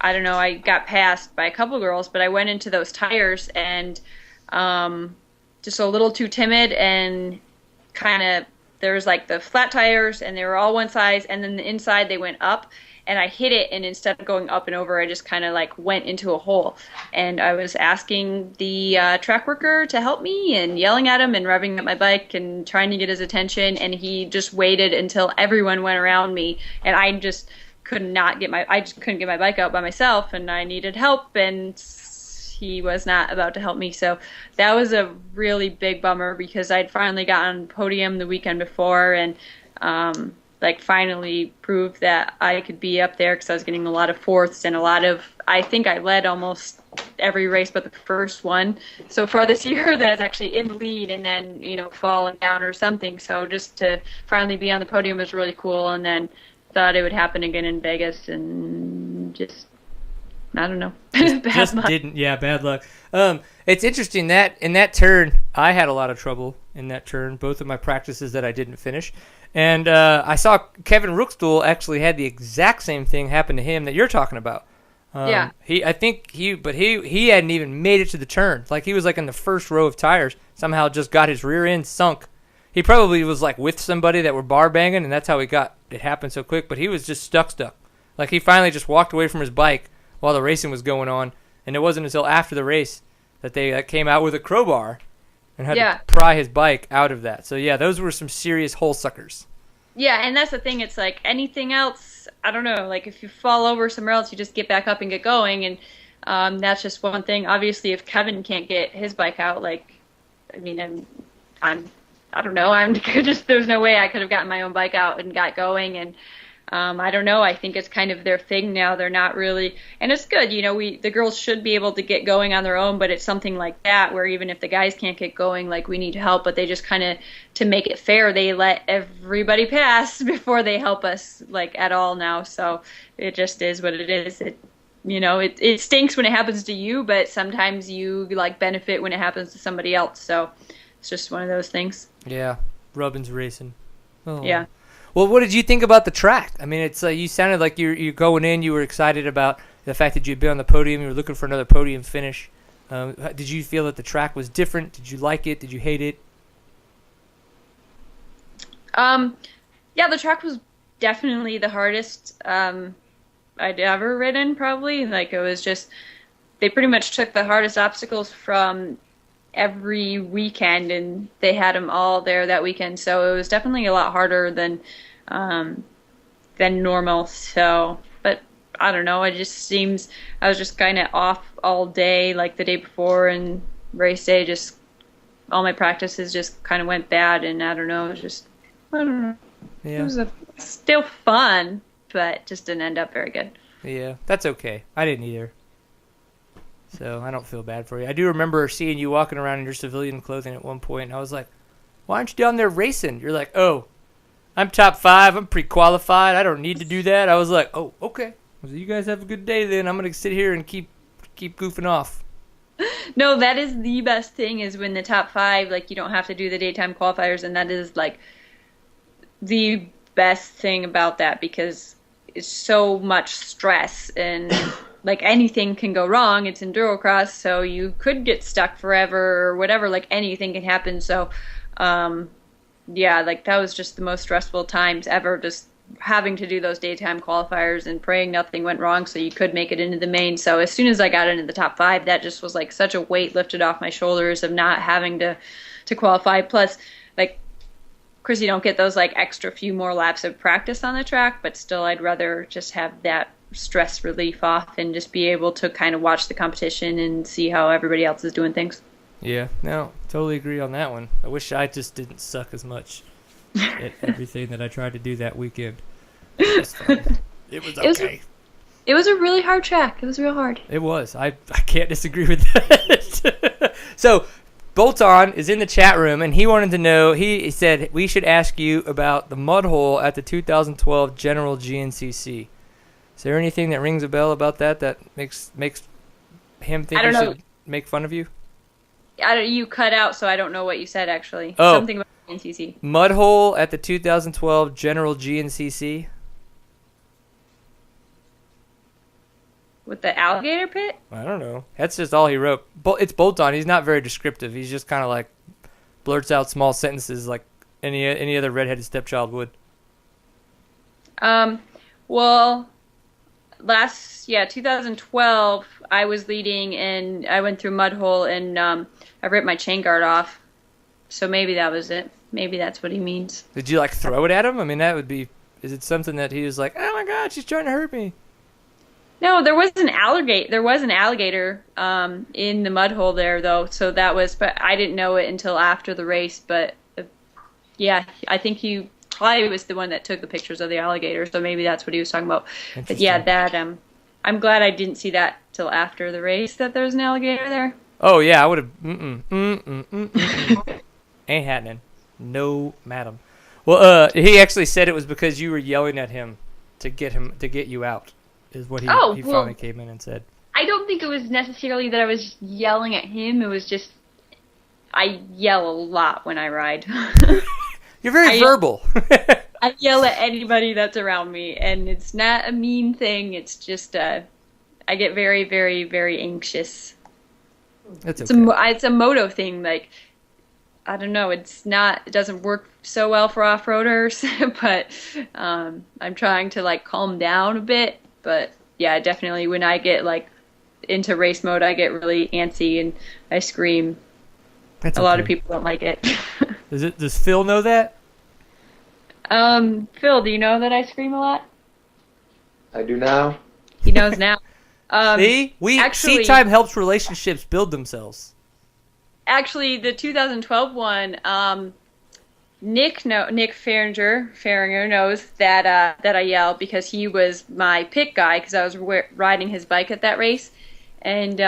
I don't know. I got passed by a couple girls, but I went into those tires and just a little too timid, and kind of there was like the flat tires, and they were all one size, and then the inside they went up. And I hit it, and instead of going up and over, I just kind of like went into a hole. And I was asking the track worker to help me and yelling at him and revving up my bike and trying to get his attention. And he just waited until everyone went around me, and I just couldn't get my bike out by myself, and I needed help, and he was not about to help me. So that was a really big bummer because I'd finally gotten podium the weekend before, and like finally proved that I could be up there because I was getting a lot of fourths and I think I led almost every race but the first one so far this year that I was actually in the lead and then, falling down or something. So just to finally be on the podium was really cool, and then thought it would happen again in Vegas and just, I don't know. Just didn't. Yeah, bad luck. It's interesting that in that turn, I had a lot of trouble in that turn, both of my practices that I didn't finish. And I saw Kevin Rookstool actually had the exact same thing happen to him that you're talking about. Yeah. He hadn't even made it to the turn. Like he was like in the first row of tires. Somehow just got his rear end sunk. He probably was like with somebody that were bar banging, and that's how it happened so quick. But he was just stuck. Like he finally just walked away from his bike while the racing was going on, and it wasn't until after the race that they came out with a crowbar and had to pry his bike out of that. So, yeah, those were some serious hole suckers. Yeah, and that's the thing. It's like anything else, I don't know, like if you fall over somewhere else, you just get back up and get going. And that's just one thing. Obviously, if Kevin can't get his bike out, like, I mean, I don't know. There's no way I could have gotten my own bike out and got going. And I don't know. I think it's kind of their thing now. They're not really, and it's good. The girls should be able to get going on their own, but it's something like that where even if the guys can't get going, like we need help, but they just kind of, to make it fair, they let everybody pass before they help us like at all now. So it just is what it is. It stinks when it happens to you, but sometimes you like benefit when it happens to somebody else. So it's just one of those things. Yeah. Robin's racing. Oh. Yeah. Well, what did you think about the track? I mean, it's you sounded like you're going in. You were excited about the fact that you'd been on the podium. You were looking for another podium finish. Did you feel that the track was different? Did you like it? Did you hate it? Yeah, the track was definitely the hardest I'd ever ridden, probably. Like, it was just, they pretty much took the hardest obstacles from every weekend, and they had them all there that weekend. So it was definitely a lot harder than normal. So, but I don't know. It just seems I was just kind of off all day, like the day before, and race day. Just all my practices just kind of went bad, and I don't know. It was just, I don't know. Yeah. It was still fun, but just didn't end up very good. Yeah, that's okay. I didn't either. So I don't feel bad for you. I do remember seeing you walking around in your civilian clothing at one point, and I was like, why aren't you down there racing? You're like, oh, I'm top 5. I'm pre-qualified. I don't need to do that. I was like, oh, okay. Well, you guys have a good day then. I'm going to sit here and keep goofing off. No, that is the best thing, is when the top 5, like, you don't have to do the daytime qualifiers, and that is, like, the best thing about that, because it's so much stress, and like anything can go wrong. It's endurocross, so you could get stuck forever or whatever. Like anything can happen. So, yeah, like that was just the most stressful times ever. Just having to do those daytime qualifiers and praying nothing went wrong, so you could make it into the main. So as soon as I got into the top 5, that just was like such a weight lifted off my shoulders of not having to qualify. Plus, like, of course, you don't get those like extra few more laps of practice on the track, but still, I'd rather just have that stress relief off and just be able to kind of watch the competition and see how everybody else is doing things. Yeah, no, totally agree on that one. I wish I just didn't suck as much. at everything that I tried to do that weekend. It was fun. It was okay. It was a really hard track. It was real hard. It was. I can't disagree with that. So, Bolton is in the chat room, and he wanted to know, he said we should ask you about the mud hole at the 2012 General GNCC. Is there anything that rings a bell about that makes him think we should make fun of you? You cut out, so I don't know what you said, actually. Oh. Something about GNCC. Mud hole at the 2012 General GNCC. With the alligator pit? I don't know. That's just all he wrote. It's Bolton. He's not very descriptive. He's just kind of like blurts out small sentences like any other redheaded stepchild would. Well, 2012, I was leading, and I went through mud hole, and I ripped my chain guard off. So maybe that was it. Maybe that's what he means. Did you like throw it at him? I mean, that would be. Is it something that he was like, oh my God, she's trying to hurt me? No, there was an alligator. There was an alligator in the mud hole there, though. So that was, but I didn't know it until after the race. But yeah, I think he probably was the one that took the pictures of the alligator. So maybe that's what he was talking about. But yeah, that I'm glad I didn't see that till after the race that there was an alligator there. Oh yeah, I would have. Ain't happening. No, madam. Well, he actually said it was because you were yelling at him to get you out. Is what he finally came in and said. I don't think it was necessarily that I was yelling at him. It was just I yell a lot when I ride. You're very verbal. I yell at anybody that's around me, and it's not a mean thing. It's just I get very, very, very anxious. That's okay. It's a moto thing. Like, I don't know. It doesn't work so well for off-roaders, but I'm trying to like calm down a bit. But yeah, definitely when I get like into race mode, I get really antsy and I scream. A lot of people don't like it. Does Phil know that? Phil, do you know that I scream a lot? I do now. He knows now. See, seat time helps relationships build themselves. Actually, the 2012 one, Nick Farringer knows that I yell because he was my pit guy because I was riding his bike at that race, and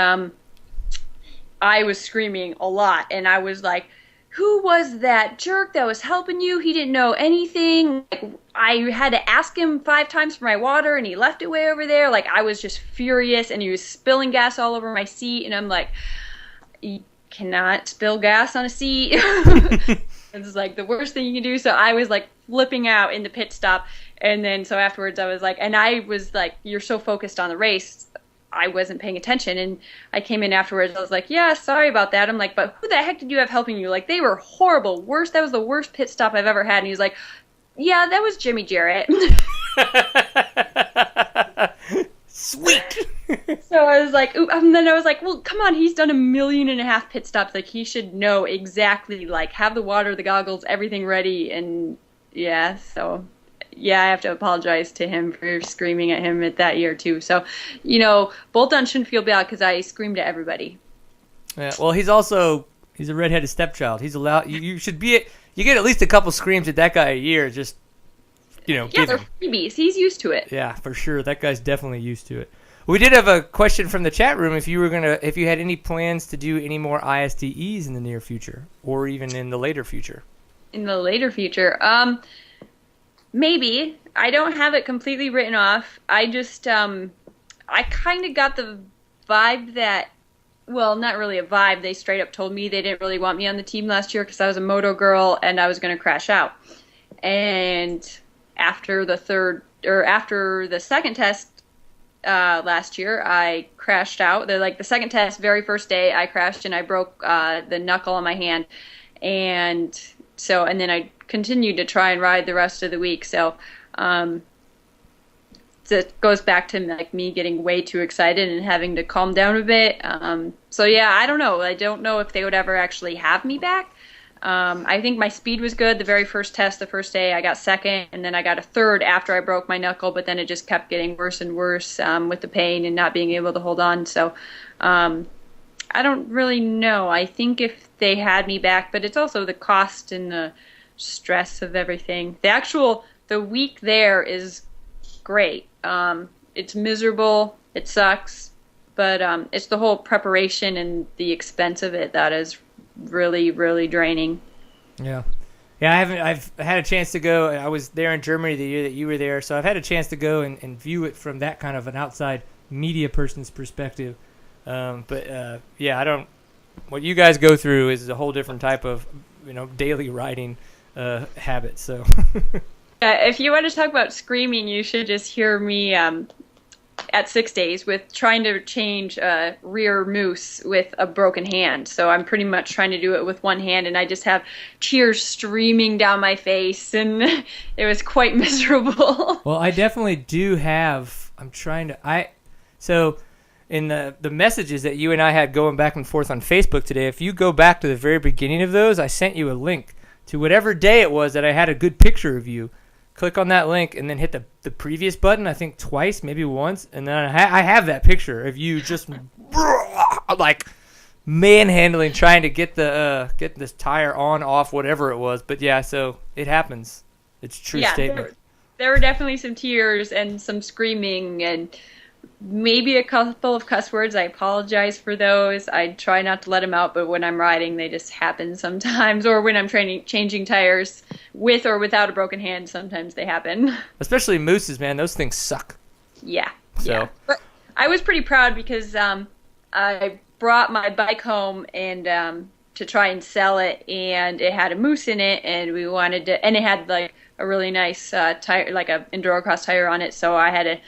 I was screaming a lot, and I was like, "Who was that jerk that was helping you? He didn't know anything. Like, I had to ask him 5 times for my water, and he left it way over there." Like, I was just furious, and he was spilling gas all over my seat, and I'm like, "You cannot spill gas on a seat." It's like the worst thing you can do. So I was like flipping out in the pit stop. And then so afterwards I was like, and I was like, you're so focused on the race, I wasn't paying attention. And I came in afterwards. I was like, yeah, sorry about that. I'm like, but who the heck did you have helping you? Like, they were horrible. That was the worst pit stop I've ever had. And he was like, yeah, that was Jimmy Jarrett. Sweet. So I was like, ooh, and then I was like, well, come on, he's done 1.5 million pit stops. Like, he should know exactly, like, have the water, the goggles, everything ready. And yeah, so yeah, I have to apologize to him for screaming at him at that year too. So, Bolton shouldn't feel bad because I screamed at everybody. Yeah, well, he's a redheaded stepchild. He's allowed. You get at least a couple screams at that guy a year. Just yeah, they're freebies. He's used to it. Yeah, for sure. That guy's definitely used to it. We did have a question from the chat room if you had any plans to do any more ISDEs in the near future or even in the later future. In the later future, maybe. I don't have it completely written off. I just I kind of got the vibe that, well, not really a vibe. They straight up told me they didn't really want me on the team last year because I was a moto girl and I was going to crash out. And after the second test last year, I crashed out. The second test, very first day, I crashed and I broke the knuckle on my hand, and then I continued to try and ride the rest of the week. So it goes back to like me getting way too excited and having to calm down a bit. So yeah, I don't know. I don't know if they would ever actually have me back. I think my speed was good. The very first test, the first day, I got second, and then I got a third after I broke my knuckle, but then it just kept getting worse and worse with the pain and not being able to hold on. So I don't really know. I think if they had me back, but it's also the cost and stress of everything. The week there is great. It's miserable. It sucks. But it's the whole preparation and the expense of it that is really, really draining. Yeah. Yeah, I've had a chance to go. I was there in Germany the year that you were there, so I've had a chance to go and view it from that kind of an outside media person's perspective. Yeah, what you guys go through is a whole different type of, daily riding habit. So, if you want to talk about screaming, you should just hear me at 6 days with trying to change a rear moose with a broken hand. So I'm pretty much trying to do it with one hand, and I just have tears streaming down my face, and it was quite miserable. Well, I definitely do have. So in the messages that you and I had going back and forth on Facebook today, if you go back to the very beginning of those, I sent you a link to whatever day it was that I had a good picture of you. Click on that link and then hit the previous button, I think twice, maybe once, and then I have that picture of you just like manhandling, trying to get this tire on, off, whatever it was. But yeah, so it happens. It's a true statement. There were definitely some tears and some screaming and maybe a couple of cuss words. I apologize for those. I try not to let them out, but when I'm riding, they just happen sometimes. Or when I'm changing tires with or without a broken hand, sometimes they happen. Especially mooses, man. Those things suck. Yeah. So. Yeah. But I was pretty proud because I brought my bike home and to try and sell it, and it had a moose in it, and it had like a really nice tire, like a Endurocross tire on it. So I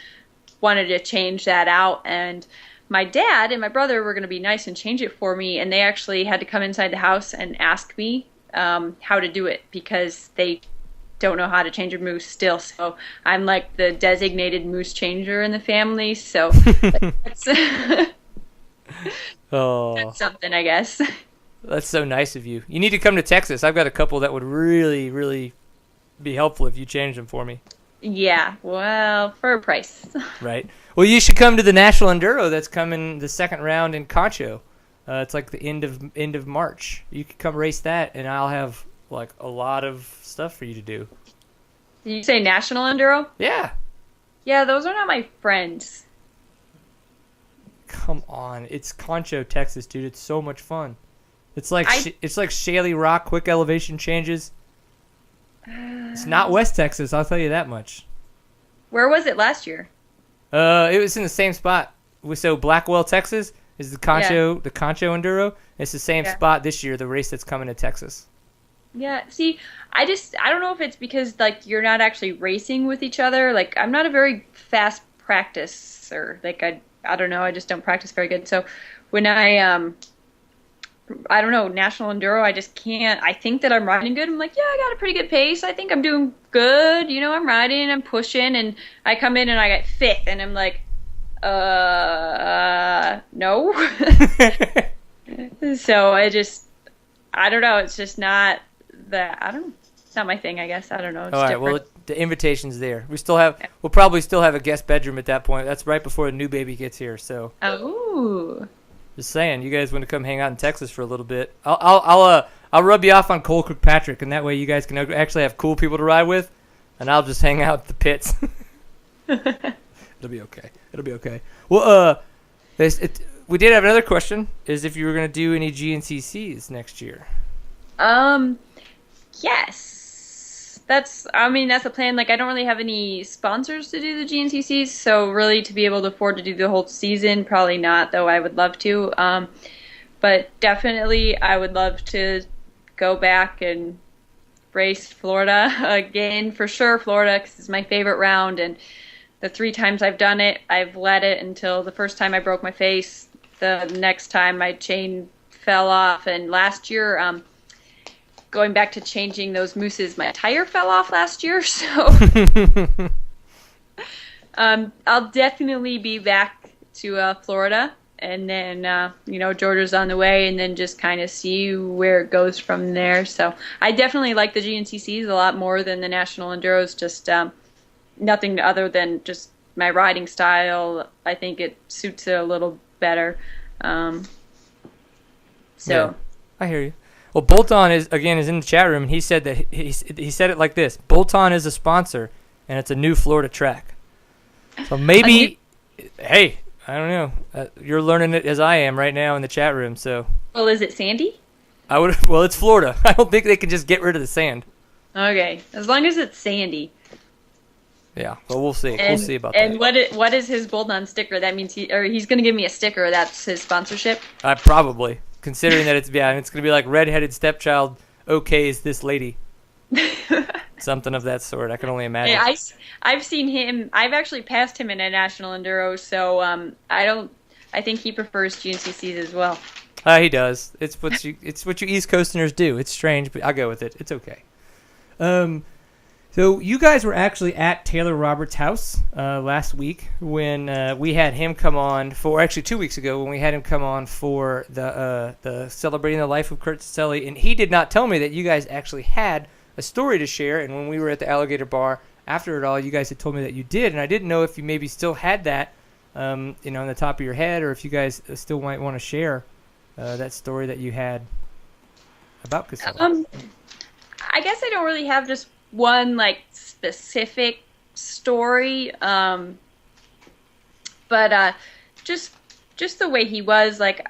wanted to change that out, and my dad and my brother were going to be nice and change it for me, and they actually had to come inside the house and ask me how to do it because they don't know how to change a moose still. So I'm like the designated moose changer in the family, so that's, that's something, I guess. That's so nice of you. You need to come to Texas. I've got a couple that would really, really be helpful if you change them for me. Yeah, well, for a price. Right. Well, you should come to the National Enduro that's coming the second round in Concho. It's like the end of March. You could come race that, and I'll have like a lot of stuff for you to do. Did you say National Enduro? Yeah. Yeah, those are not my friends. Come on, it's Concho, Texas, dude. It's so much fun. It's like Shaley Rock, quick elevation changes. It's not West Texas, I'll tell you that much. Where was it last year? It was in the same spot. So Blackwell, Texas is the Concho Enduro. It's the same spot this year, the race that's coming to Texas. Yeah, see, I don't know if it's because like you're not actually racing with each other. Like I'm not a very fast practicer. Like I don't know, I just don't practice very good. So when I don't know, National Enduro, I just can't. I think that I'm riding good. I'm like, yeah, I got a pretty good pace. I think I'm doing good. I'm riding, I'm pushing, and I come in and I get fifth, and I'm like, no. So I don't know. It's just not that. It's not my thing, I guess. I don't know. It's all right, different. well, the invitation's there. We'll probably still have a guest bedroom at that point. That's right before the new baby gets here, so. Oh. Just saying, you guys want to come hang out in Texas for a little bit? I'll rub you off on Cole Kirkpatrick, and that way you guys can actually have cool people to ride with, and I'll just hang out at the pits. It'll be okay. Well, we did have another question: is if you were going to do any GNCCs next year? Yes. That's the plan. Like, I don't really have any sponsors to do the GNCCs, so really to be able to afford to do the whole season, probably not, though I would love to. But definitely I would love to go back and race Florida again, for sure, Florida, because it's my favorite round, and the 3 times I've done it, I've led it until the first time I broke my face, the next time my chain fell off, and last year, going back to changing those mooses, my tire fell off last year, so I'll definitely be back to Florida, and then Georgia's on the way, and then just kind of see where it goes from there. So I definitely like the GNCCs a lot more than the National Enduros. Just nothing other than just my riding style. I think it suits it a little better. Yeah, I hear you. Well, Bolt-On is in the chat room, and he said that he said it like this: Bolt-On is a sponsor, and it's a new Florida track. So maybe, hey, I don't know. You're learning it as I am right now in the chat room. So. Well, is it sandy? Well, it's Florida. I don't think they can just get rid of the sand. Okay, as long as it's sandy. Yeah, but we'll see. And, we'll see about and that. And what is his Bolt-On sticker? That means he's going to give me a sticker. That's his sponsorship. Probably, considering that it's going to be like redheaded stepchild. Okay, is this lady? Something of that sort. I can only imagine. Yeah, I've seen him. I've actually passed him in a national enduro, so I think he prefers GNCCs as well. He does. It's what you East Coasterners do. It's strange, but I'll go with it. It's okay. So you guys were actually at Taylor Roberts' house last week when we had him come on for, actually 2 weeks ago, when we had him come on for the Celebrating the Life of Kurt Caselli, and he did not tell me that you guys actually had a story to share, and when we were at the Alligator Bar, after it all, you guys had told me that you did, and I didn't know if you maybe still had that on the top of your head, or if you guys still might want to share that story that you had about Caselli. I guess I don't really have just one like specific story, but just the way he was, like,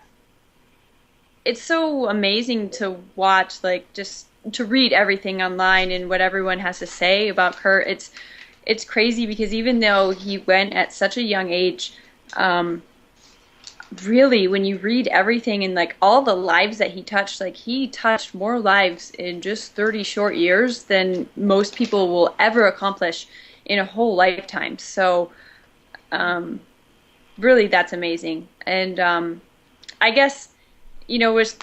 it's so amazing to watch, like, just to read everything online and what everyone has to say about Kurt. It's crazy because even though he went at such a young age, really, when you read everything and like all the lives that he touched, like he touched more lives in just 30 short years than most people will ever accomplish in a whole lifetime. So really, that's amazing. And I guess, was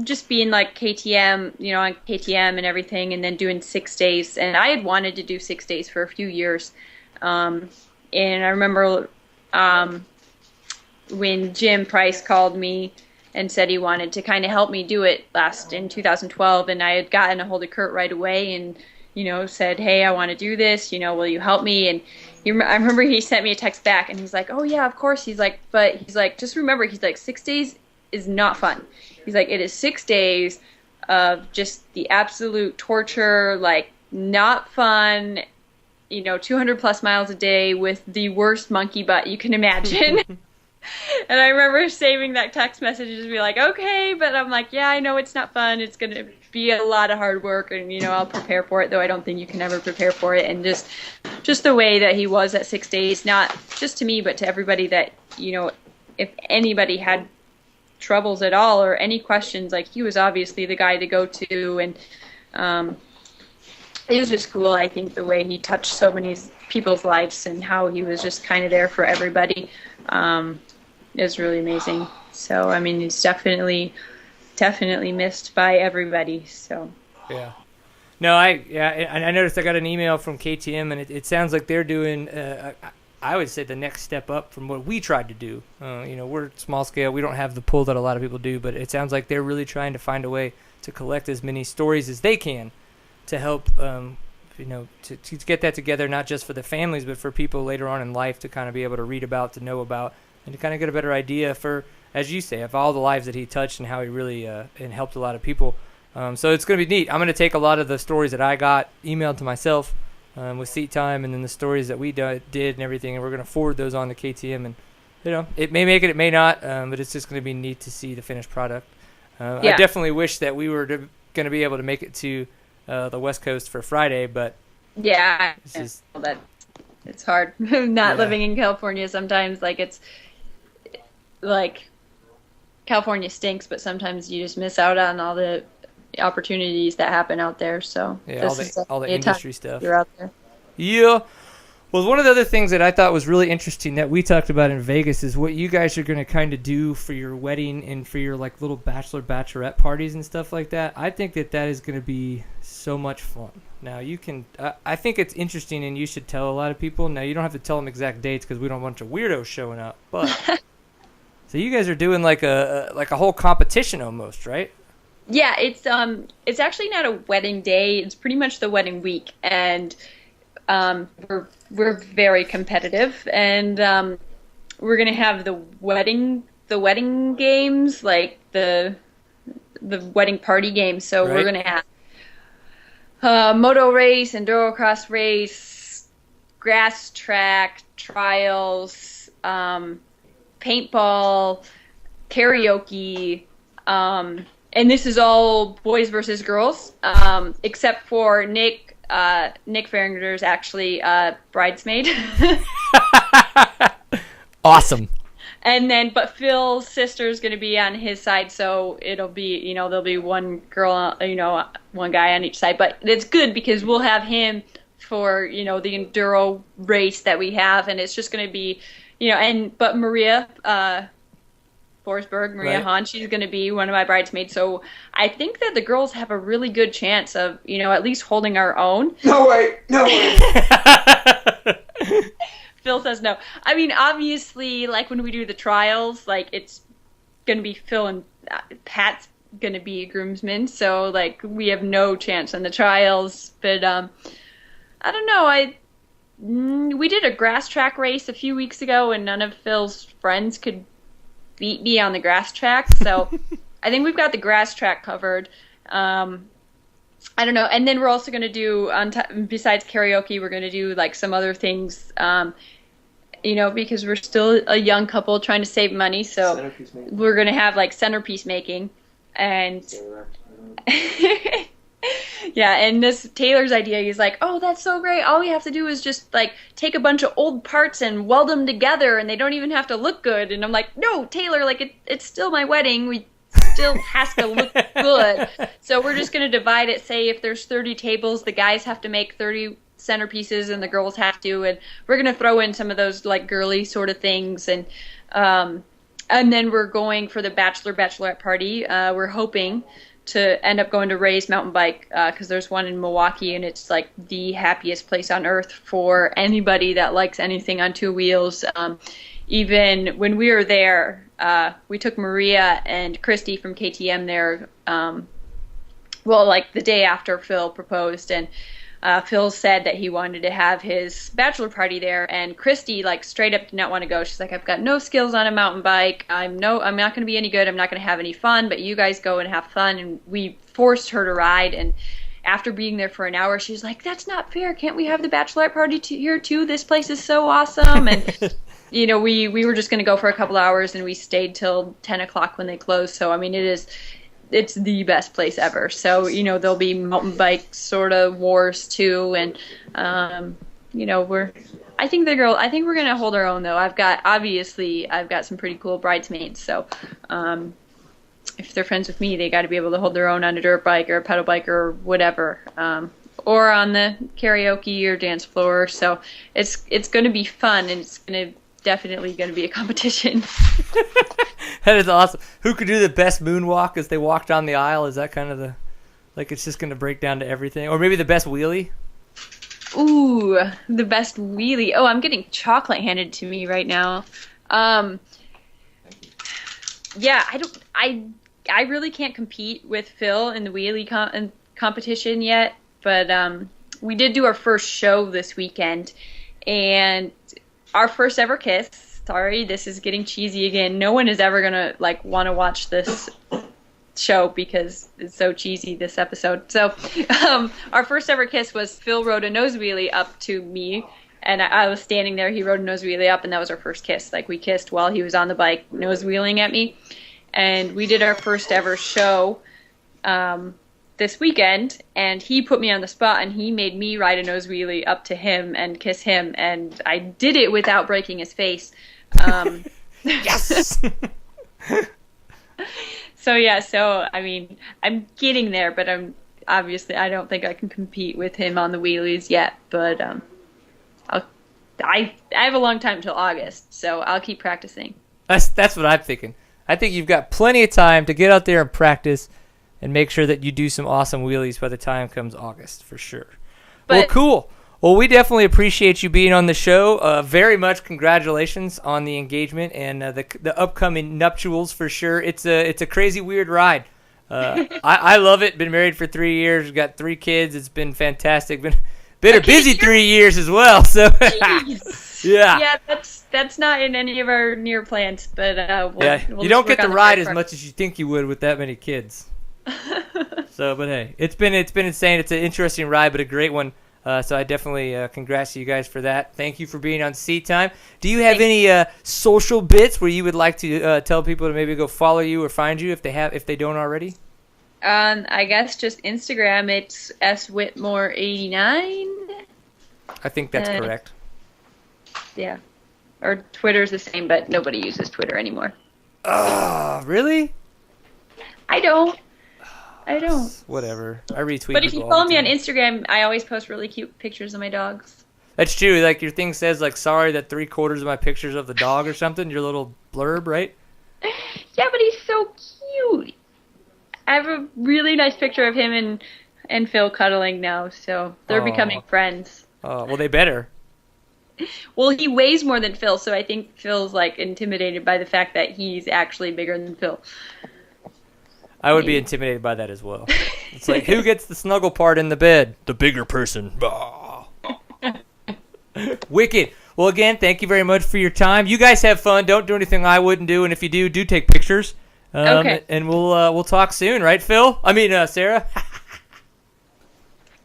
just being like KTM, on KTM and everything, and then doing 6 days. And I had wanted to do 6 days for a few years. And I remember when Jim Price called me and said he wanted to kind of help me do it in 2012, and I had gotten a hold of Kurt right away and, said, hey, I want to do this, will you help me? And I remember he sent me a text back, and he's like, oh, yeah, of course. He's like, but he's like, just remember, he's like, 6 days is not fun. He's like, it is 6 days of just the absolute torture, like, not fun, 200 plus miles a day with the worst monkey butt you can imagine. And I remember saving that text message and just be like, okay, but I'm like, yeah, I know it's not fun. It's going to be a lot of hard work, and, I'll prepare for it, though I don't think you can ever prepare for it. And just the way that he was at 6 days, not just to me, but to everybody that, if anybody had troubles at all or any questions, like, he was obviously the guy to go to. And it was just cool, I think, the way he touched so many people's lives and how he was just kind of there for everybody. It was really amazing. So, I mean, he's definitely missed by everybody. So. Yeah. No, I noticed I got an email from KTM, and it sounds like they're doing, I would say, the next step up from what we tried to do. We're small scale. We don't have the pull that a lot of people do, but it sounds like they're really trying to find a way to collect as many stories as they can to help, to get that together, not just for the families, but for people later on in life to kind of be able to read about, to know about, and to kind of get a better idea for, as you say, of all the lives that he touched and how he really and helped a lot of people. So it's going to be neat. I'm going to take a lot of the stories that I got emailed to myself with Seat Time, and then the stories that we did and everything, and we're going to forward those on to KTM. And, it may make it may not, but it's just going to be neat to see the finished product. I definitely wish that we were going to be able to make it to the West Coast for Friday, but yeah, it's hard. Living in California sometimes, like, it's like California stinks, but sometimes you just miss out on all the opportunities that happen out there. So all the industry stuff. You're out there. Yeah. Well, one of the other things that I thought was really interesting that we talked about in Vegas is what you guys are going to kind of do for your wedding and for your like little bachelorette parties and stuff like that. I think that is going to be so much fun. Now you can, I think it's interesting, and you should tell a lot of people. Now you don't have to tell them exact dates because we don't want a bunch of weirdos showing up. But so you guys are doing like a whole competition almost, right? Yeah, it's actually not a wedding day. It's pretty much the wedding week, and we're very competitive, and we're gonna have the wedding games, like the wedding party game. So Right. we're going to have moto race, endurocross race, grass track, trials, paintball, karaoke, and this is all boys versus girls, except for Nick. Nick Farringer's actually bridesmaid. Awesome. And then, but Phil's sister's going to be on his side, so it'll be, there'll be one girl, one guy on each side. But it's good because we'll have him for, the enduro race that we have, and it's just going to be, but Maria Forsberg, Maria Right. Hahn, she's going to be one of my bridesmaids. So I think that the girls have a really good chance of, at least holding our own. No way. Phil says no. I mean, obviously, like when we do the trials, like it's going to be Phil and Pat's going to be groomsmen, so like we have no chance on the trials. But I don't know. We did a grass track race a few weeks ago, and none of Phil's friends could beat me on the grass track. So I think we've got the grass track covered. I don't know. And then we're also going to do, besides karaoke, we're going to do like some other things, because we're still a young couple trying to save money. So Centerpiece making. we're going to have like centerpiece making. And yeah, and this Taylor's idea, he's like, oh, that's so great. All we have to do is just like take a bunch of old parts and weld them together, and they don't even have to look good. And I'm like, no, Taylor, like it's still my wedding. We still has to look good. So we're just going to divide it. Say if there's 30 tables, the guys have to make 30 centerpieces and the girls have to, and we're going to throw in some of those like girly sort of things. And then we're going for the bachelorette party. We're hoping to end up going to Ray's mountain bike because there's one in Milwaukee, and it's like the happiest place on earth for anybody that likes anything on two wheels. Even when we were there, we took Maria and Christy from KTM there, like the day after Phil proposed, and Phil said that he wanted to have his bachelor party there, and Christy like straight up did not want to go. She's like, I've got no skills on a mountain bike. I'm not going to be any good. I'm not going to have any fun, but you guys go and have fun. And we forced her to ride, and after being there for an hour, she's like, that's not fair. Can't we have the bachelorette party here too? This place is so awesome. And we were just going to go for a couple hours, and we stayed till 10 o'clock when they closed. So, I mean, it's the best place ever. So, there'll be mountain bike sort of wars too. And, I think we're going to hold our own though. I've got some pretty cool bridesmaids. So, if they're friends with me, they got to be able to hold their own on a dirt bike or a pedal bike or whatever. Or on the karaoke or dance floor. So it's going to be fun, and it's definitely going to be a competition. That is awesome. Who could do the best moonwalk as they walk down the aisle? Is that kind of it's just going to break down to everything? Or maybe the best wheelie? Ooh, the best wheelie. Oh, I'm getting chocolate handed to me right now. Yeah, I really can't compete with Phil in the wheelie competition yet, but we did do our first show this weekend, and our first ever kiss. Sorry, this is getting cheesy again. No one is ever gonna want to watch this show because it's so cheesy, this episode. So our first ever kiss was Phil rode a nose wheelie up to me, and I was standing there. He rode a nose wheelie up, and that was our first kiss. Like, we kissed while he was on the bike nose wheeling at me. And we did our first ever show this weekend, and he put me on the spot, and he made me ride a nose wheelie up to him and kiss him, and I did it without breaking his face. Yes! So I mean, I'm getting there, but I don't think I can compete with him on the wheelies yet, but I have a long time till August, so I'll keep practicing. That's what I'm thinking. I think you've got plenty of time to get out there and practice and make sure that you do some awesome wheelies by the time comes August, for sure. Well, cool. Well, we definitely appreciate you being on the show. Very much congratulations on the engagement and the upcoming nuptials, for sure. It's a crazy, weird ride. I love it. Been married for 3 years. Got 3 kids. It's been fantastic. Been a busy 3 years as well. So Yeah. Yeah, that's not in any of our near plans, but we'll You don't just get to work on the ride fire as part. much as you think you would with that many kids. So, but hey, it's been insane. It's an interesting ride, but a great one. So I definitely congrats to you guys for that. Thank you for being on Seat Time. Do you have any social bits where you would like to tell people to maybe go follow you or find you if they don't already? I guess just Instagram. It's swhitmore89. I think that's Uh, correct. Yeah. Or Twitter's the same, but nobody uses Twitter anymore. Oh, really? I don't. Whatever. I retweet. But if you people all follow the me on time. Instagram, I always post really cute pictures of my dogs. That's true. Like your thing says, like, sorry that 3/4 of my pictures of the dog or something. Your little blurb, right? Yeah, but he's so cute. I have a really nice picture of him and Phil cuddling now, so they're Aw. becoming friends. Well, they better. Well, he weighs more than Phil, so I think Phil's like intimidated by the fact that he's actually bigger than Phil. I would be intimidated by that as well. It's like, who gets the snuggle part in the bed? The bigger person. Bah. Wicked. Well, again, thank you very much for your time. You guys have fun. Don't do anything I wouldn't do, and if you do take pictures. Okay. And we'll talk soon, right, Phil? I mean, Sarah.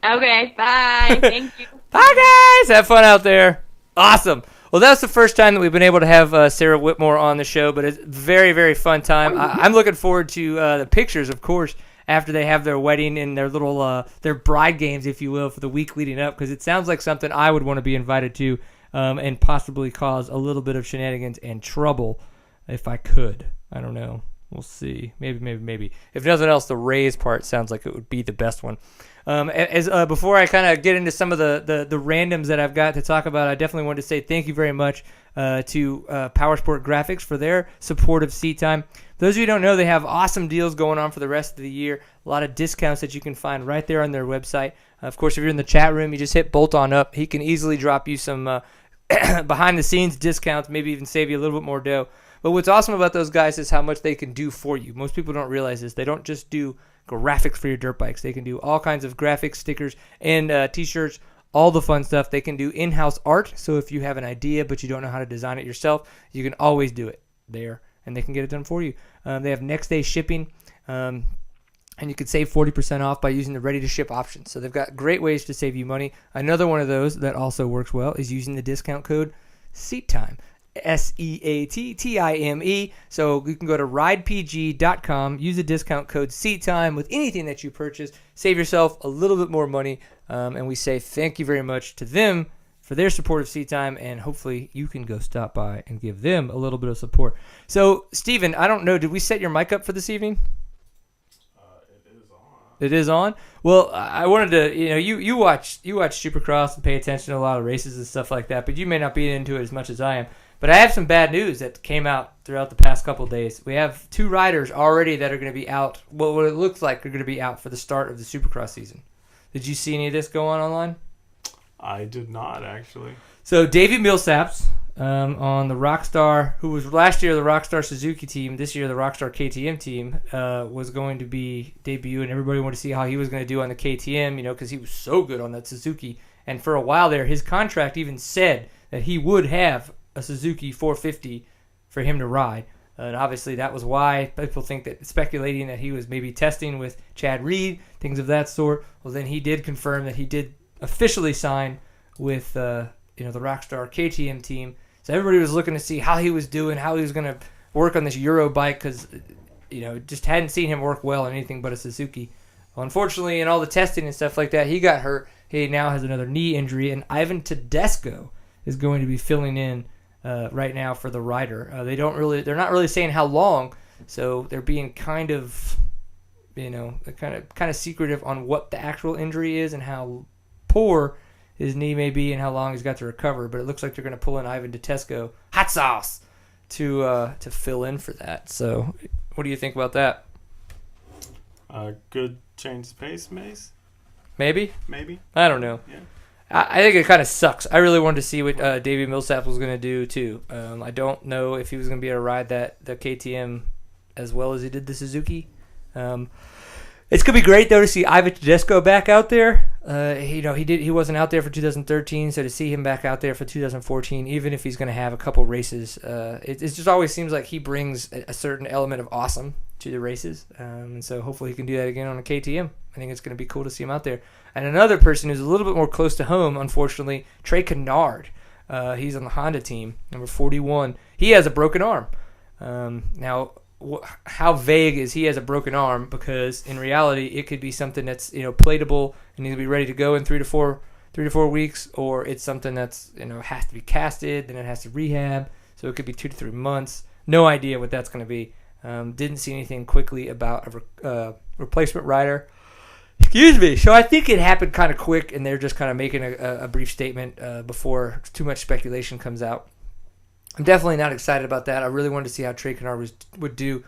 Okay, bye. Thank you. Bye, guys. Have fun out there. Awesome. Well, that's the first time that we've been able to have Sarah Whitmore on the show, but it's a very, very fun time. I'm looking forward to the pictures, of course, after they have their wedding and their little their bride games, if you will, for the week leading up, because it sounds like something I would want to be invited to and possibly cause a little bit of shenanigans and trouble if I could. I don't know. We'll see. Maybe. If nothing else, the Rays part sounds like it would be the best one. Before I kind of get into some of the randoms that I've got to talk about, I definitely wanted to say thank you very much to Powersport Graphics for their support of Seat Time. Those of you who don't know, they have awesome deals going on for the rest of the year. A lot of discounts that you can find right there on their website. Of course, if you're in the chat room, you just hit Bolt on up. He can easily drop you some behind-the-scenes discounts, maybe even save you a little bit more dough. But what's awesome about those guys is how much they can do for you. Most people don't realize this. They don't just do graphics for your dirt bikes. They can do all kinds of graphics, stickers, and T-shirts, all the fun stuff. They can do in-house art. So if you have an idea but you don't know how to design it yourself, you can always do it there, and they can get it done for you. They have next-day shipping, and you can save 40% off by using the ready-to-ship option. So they've got great ways to save you money. Another one of those that also works well is using the discount code SEATTIME. SEATTIME. So you can go to ridepg.com, use the discount code SEATTIME with anything that you purchase, save yourself a little bit more money, and we say thank you very much to them for their support of Seat Time, and hopefully you can go stop by and give them a little bit of support. So, Steven, I don't know, did we set your mic up for this evening? It is on. Well, I wanted to, you watch Supercross and pay attention to a lot of races and stuff like that, but you may not be into it as much as I am. But I have some bad news that came out throughout the past couple of days. We have 2 riders already that are going to be out. Well, what it looks like are going to be out for the start of the Supercross season. Did you see any of this go on online? I did not, actually. So Davey Millsaps on the Rockstar, who was last year the Rockstar Suzuki team, this year the Rockstar KTM team, was going to be debuting. Everybody wanted to see how he was going to do on the KTM, because he was so good on that Suzuki. And for a while there, his contract even said that he would have a Suzuki 450 for him to ride. And obviously that was why people think that speculating that he was maybe testing with Chad Reed, things of that sort. Well, then he did confirm that he did officially sign with the Rockstar KTM team. So everybody was looking to see how he was doing, how he was going to work on this Euro bike because, just hadn't seen him work well on anything but a Suzuki. Well, unfortunately, in all the testing and stuff like that, he got hurt. He now has another knee injury, and Ivan Tedesco is going to be filling in right now for the rider. They're not really saying how long, so they're being kind of secretive on what the actual injury is and how poor his knee may be and how long he's got to recover. But it looks like they're going to pull in Ivan Tedesco, hot sauce, to fill in for that. So, what do you think about that? Good change of pace, Mace? Maybe. I I don't know. Yeah. I think it kind of sucks. I really wanted to see what Davey Millsap was going to do, too. I don't know if he was going to be able to ride the KTM as well as he did the Suzuki. It's going to be great, though, to see Ivan Tedesco back out there. He wasn't out there for 2013, so to see him back out there for 2014, even if he's going to have a couple races, it just always seems like he brings a certain element of awesome to the races, and so hopefully he can do that again on a KTM. I think it's going to be cool to see him out there. And another person who's a little bit more close to home, unfortunately, Trey Kennard. He's on the Honda team, number 41. He has a broken arm. Now, how vague is he has a broken arm? Because in reality, it could be something that's platable and he'll be ready to go in 3 to 4 weeks, or it's something that's has to be casted, then it has to rehab, so it could be 2 to 3 months. No idea what that's going to be. Didn't see anything quickly about a replacement rider. Excuse me. So I think it happened kind of quick, and they're just kind of making a brief statement before too much speculation comes out. I'm definitely not excited about that. I really wanted to see how Trey Kennard would do.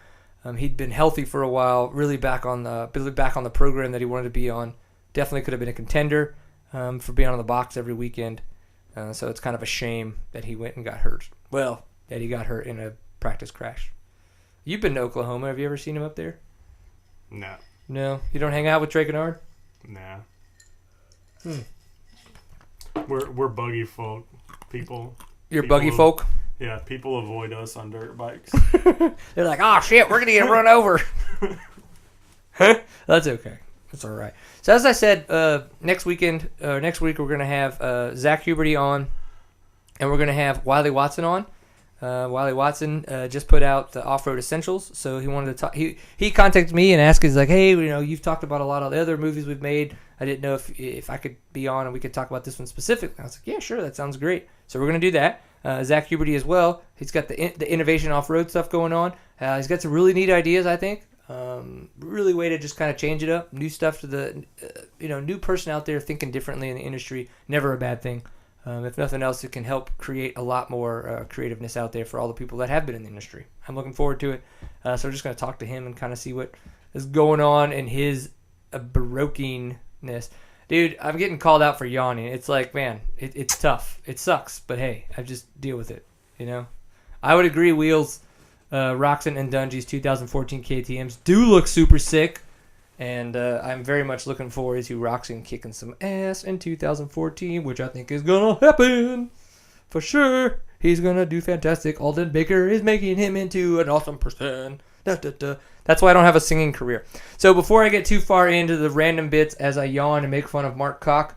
He'd been healthy for a while, really back on the program that he wanted to be on. Definitely could have been a contender for being on the box every weekend. So it's kind of a shame that he went and got hurt. Well, that he got hurt in a practice crash. You've been to Oklahoma. Have you ever seen him up there? No. No? You don't hang out with Trey Kennard? Nah. We're buggy folk. People. You're buggy folk? Yeah, people avoid us on dirt bikes. They're like, oh shit, we're gonna get run over. That's okay. That's all right. So as I said, next week we're gonna have Zach Huberty on, and we're gonna have Wiley Watson on. Wiley Watson just put out the Off-Road Essentials, so he wanted to talk. He contacted me and asked, he's like, hey, you've talked about a lot of the other movies we've made. I didn't know if I could be on and we could talk about this one specifically. I was like, yeah, sure, that sounds great. So we're gonna do that. Zach Huberty as well. He's got the innovation off-road stuff going on. He's got some really neat ideas, I think. Really way to just kind of change it up. New stuff to the, new person out there thinking differently in the industry. Never a bad thing. If nothing else, it can help create a lot more creativeness out there for all the people that have been in the industry. I'm looking forward to it. So we're just going to talk to him and kind of see what is going on in his baroquiness. Dude, I'm getting called out for yawning. It's like, man, it's tough. It sucks, but hey, I just deal with it, I would agree Wheels, Roxon, and Dungy's 2014 KTMs do look super sick, and I'm very much looking forward to Roxon kicking some ass in 2014, which I think is going to happen for sure. He's going to do fantastic. Alden Baker is making him into an awesome person. Da, da, da. That's why I don't have a singing career. So before I get too far into the random bits as I yawn and make fun of Mark Koch,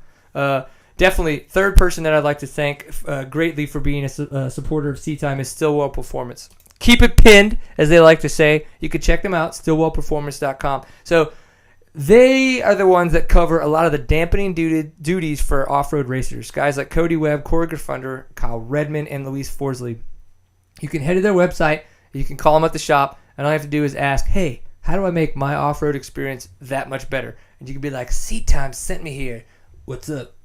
definitely third person that I'd like to thank greatly for being a supporter of Sea Time is Stillwell Performance. Keep it pinned, as they like to say. You can check them out, stillwellperformance.com. So they are the ones that cover a lot of the dampening duties for off-road racers. Guys like Cody Webb, Corey Graffunder, Kyle Redman, and Luis Forsley. You can head to their website. You can call them at the shop. And all you have to do is ask, hey, how do I make my off-road experience that much better? And you can be like, Seat Time sent me here. What's up?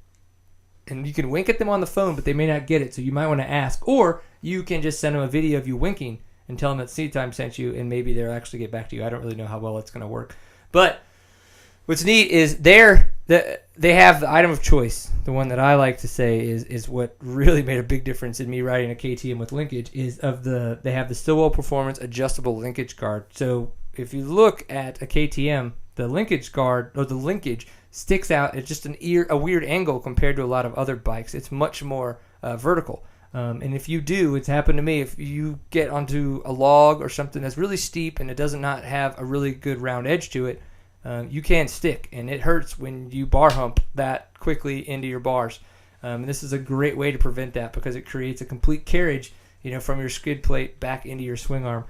And you can wink at them on the phone, but they may not get it, so you might want to ask. Or you can just send them a video of you winking and tell them that Seat Time sent you, and maybe they'll actually get back to you. I don't really know how well it's going to work. But what's neat is they have the item of choice. The one that I like to say is what really made a big difference in me riding a KTM with linkage they have the Stillwell Performance adjustable linkage guard. So if you look at a KTM, the linkage guard or the linkage sticks out at just a weird angle compared to a lot of other bikes. It's much more vertical. And if you do, it's happened to me, if you get onto a log or something that's really steep and it does not have a really good round edge to it, you can stick, and it hurts when you bar hump that quickly into your bars. And this is a great way to prevent that because it creates a complete carriage, from your skid plate back into your swing arm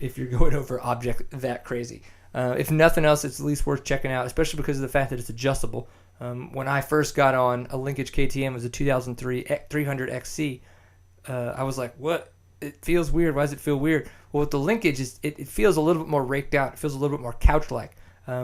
if you're going over object that crazy. If nothing else, it's at least worth checking out, especially because of the fact that it's adjustable. When I first got on a linkage KTM, it was a 2003 300 XC. I was like, what? It feels weird. Why does it feel weird? Well, with the linkage, it feels a little bit more raked out. It feels a little bit more couch-like.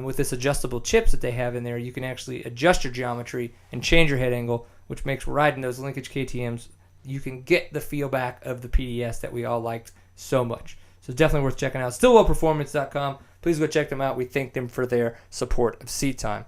With this adjustable chips that they have in there, you can actually adjust your geometry and change your head angle, which makes riding those linkage KTMs, you can get the feel back of the PDS that we all liked so much. So definitely worth checking out. StillwellPerformance.com. Please go check them out. We thank them for their support of Seat Time.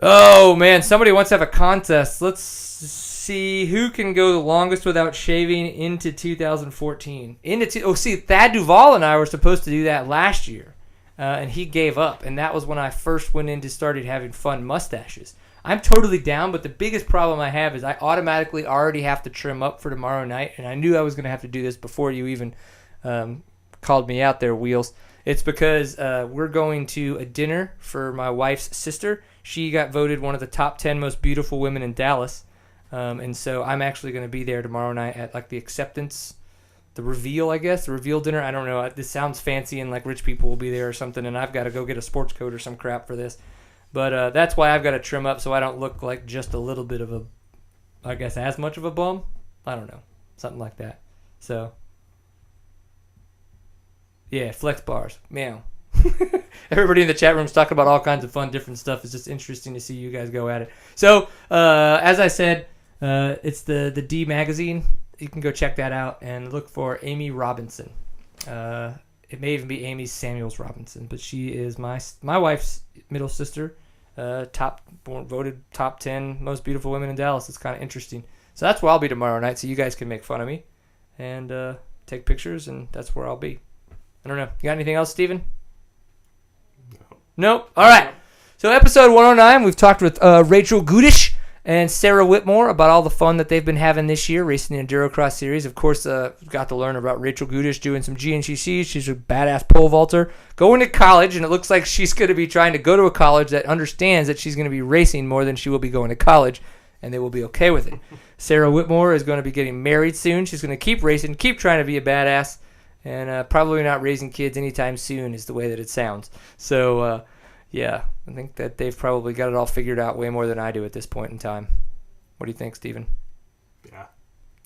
Oh, man. Somebody wants to have a contest. Let's see who can go the longest without shaving into 2014. Thad Duval and I were supposed to do that last year. and he gave up. And that was when I first went into started having fun mustaches. I'm totally down, but the biggest problem I have is I automatically already have to trim up for tomorrow night, and I knew I was going to have to do this before you even called me out there, Wheels. It's because we're going to a dinner for my wife's sister. She got voted one of the top 10 most beautiful women in Dallas, and so I'm actually going to be there tomorrow night at like the acceptance, the reveal, I guess, the reveal dinner. I don't know. This sounds fancy and like rich people will be there or something, and I've got to go get a sports coat or some crap for this. But that's why I've got to trim up so I don't look like just a little bit of a, I guess, as much of a bum. I don't know. Something like that. So, yeah, flex bars. Meow. Everybody in the chat room is talking about all kinds of fun, different stuff. It's just interesting to see you guys go at it. So, as I said, it's the D magazine. You can go check that out and look for Amy Robinson. It may even be Amy Samuels Robinson, but she is my wife's middle sister. Voted top 10 most beautiful women in Dallas. It's kind of interesting. So that's where I'll be tomorrow night. So you guys can make fun of me and take pictures, and that's where I'll be. I don't know. You got anything else, Steven? Nope. All right. So episode 109, we've talked with Rachel Gutish and Sarah Whitmore about all the fun that they've been having this year racing the Endurocross series. Of course, got to learn about Rachel Gutish doing some GNCC. She's a badass pole vaulter. Going to college, and it looks like she's going to be trying to go to a college that understands that she's going to be racing more than she will be going to college, and they will be okay with it. Sarah Whitmore is going to be getting married soon. She's going to keep racing, keep trying to be a badass, and probably not raising kids anytime soon is the way that it sounds. So, yeah, I think that they've probably got it all figured out way more than I do at this point in time. What do you think, Steven? Yeah.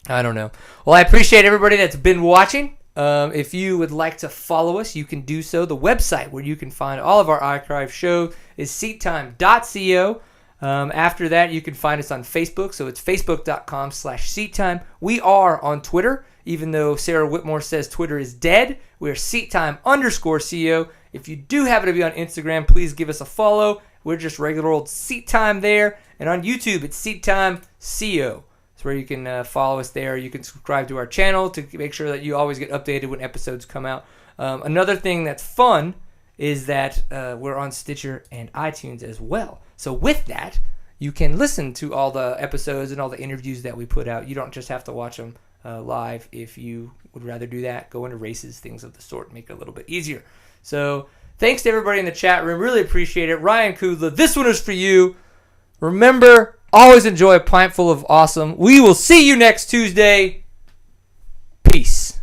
I don't know. Well, I appreciate everybody that's been watching. If you would like to follow us, you can do so. The website where you can find all of our archive show is seattime.co. After that, you can find us on Facebook, so it's facebook.com/seattime. We are on Twitter, even though Sarah Whitmore says Twitter is dead. We're seattime_co. If you do happen to be on Instagram, please give us a follow. We're just regular old Seat Time there. And on YouTube, it's Seat Time CO. That's where you can follow us there. You can subscribe to our channel to make sure that you always get updated when episodes come out. Another thing that's fun is that we're on Stitcher and iTunes as well. So with that, you can listen to all the episodes and all the interviews that we put out. You don't just have to watch them live. If you would rather do that, go into races, things of the sort, make it a little bit easier. So thanks to everybody in the chat room. Really appreciate it. Ryan Kudla, this one is for you. Remember, always enjoy a pint full of awesome. We will see you next Tuesday. Peace.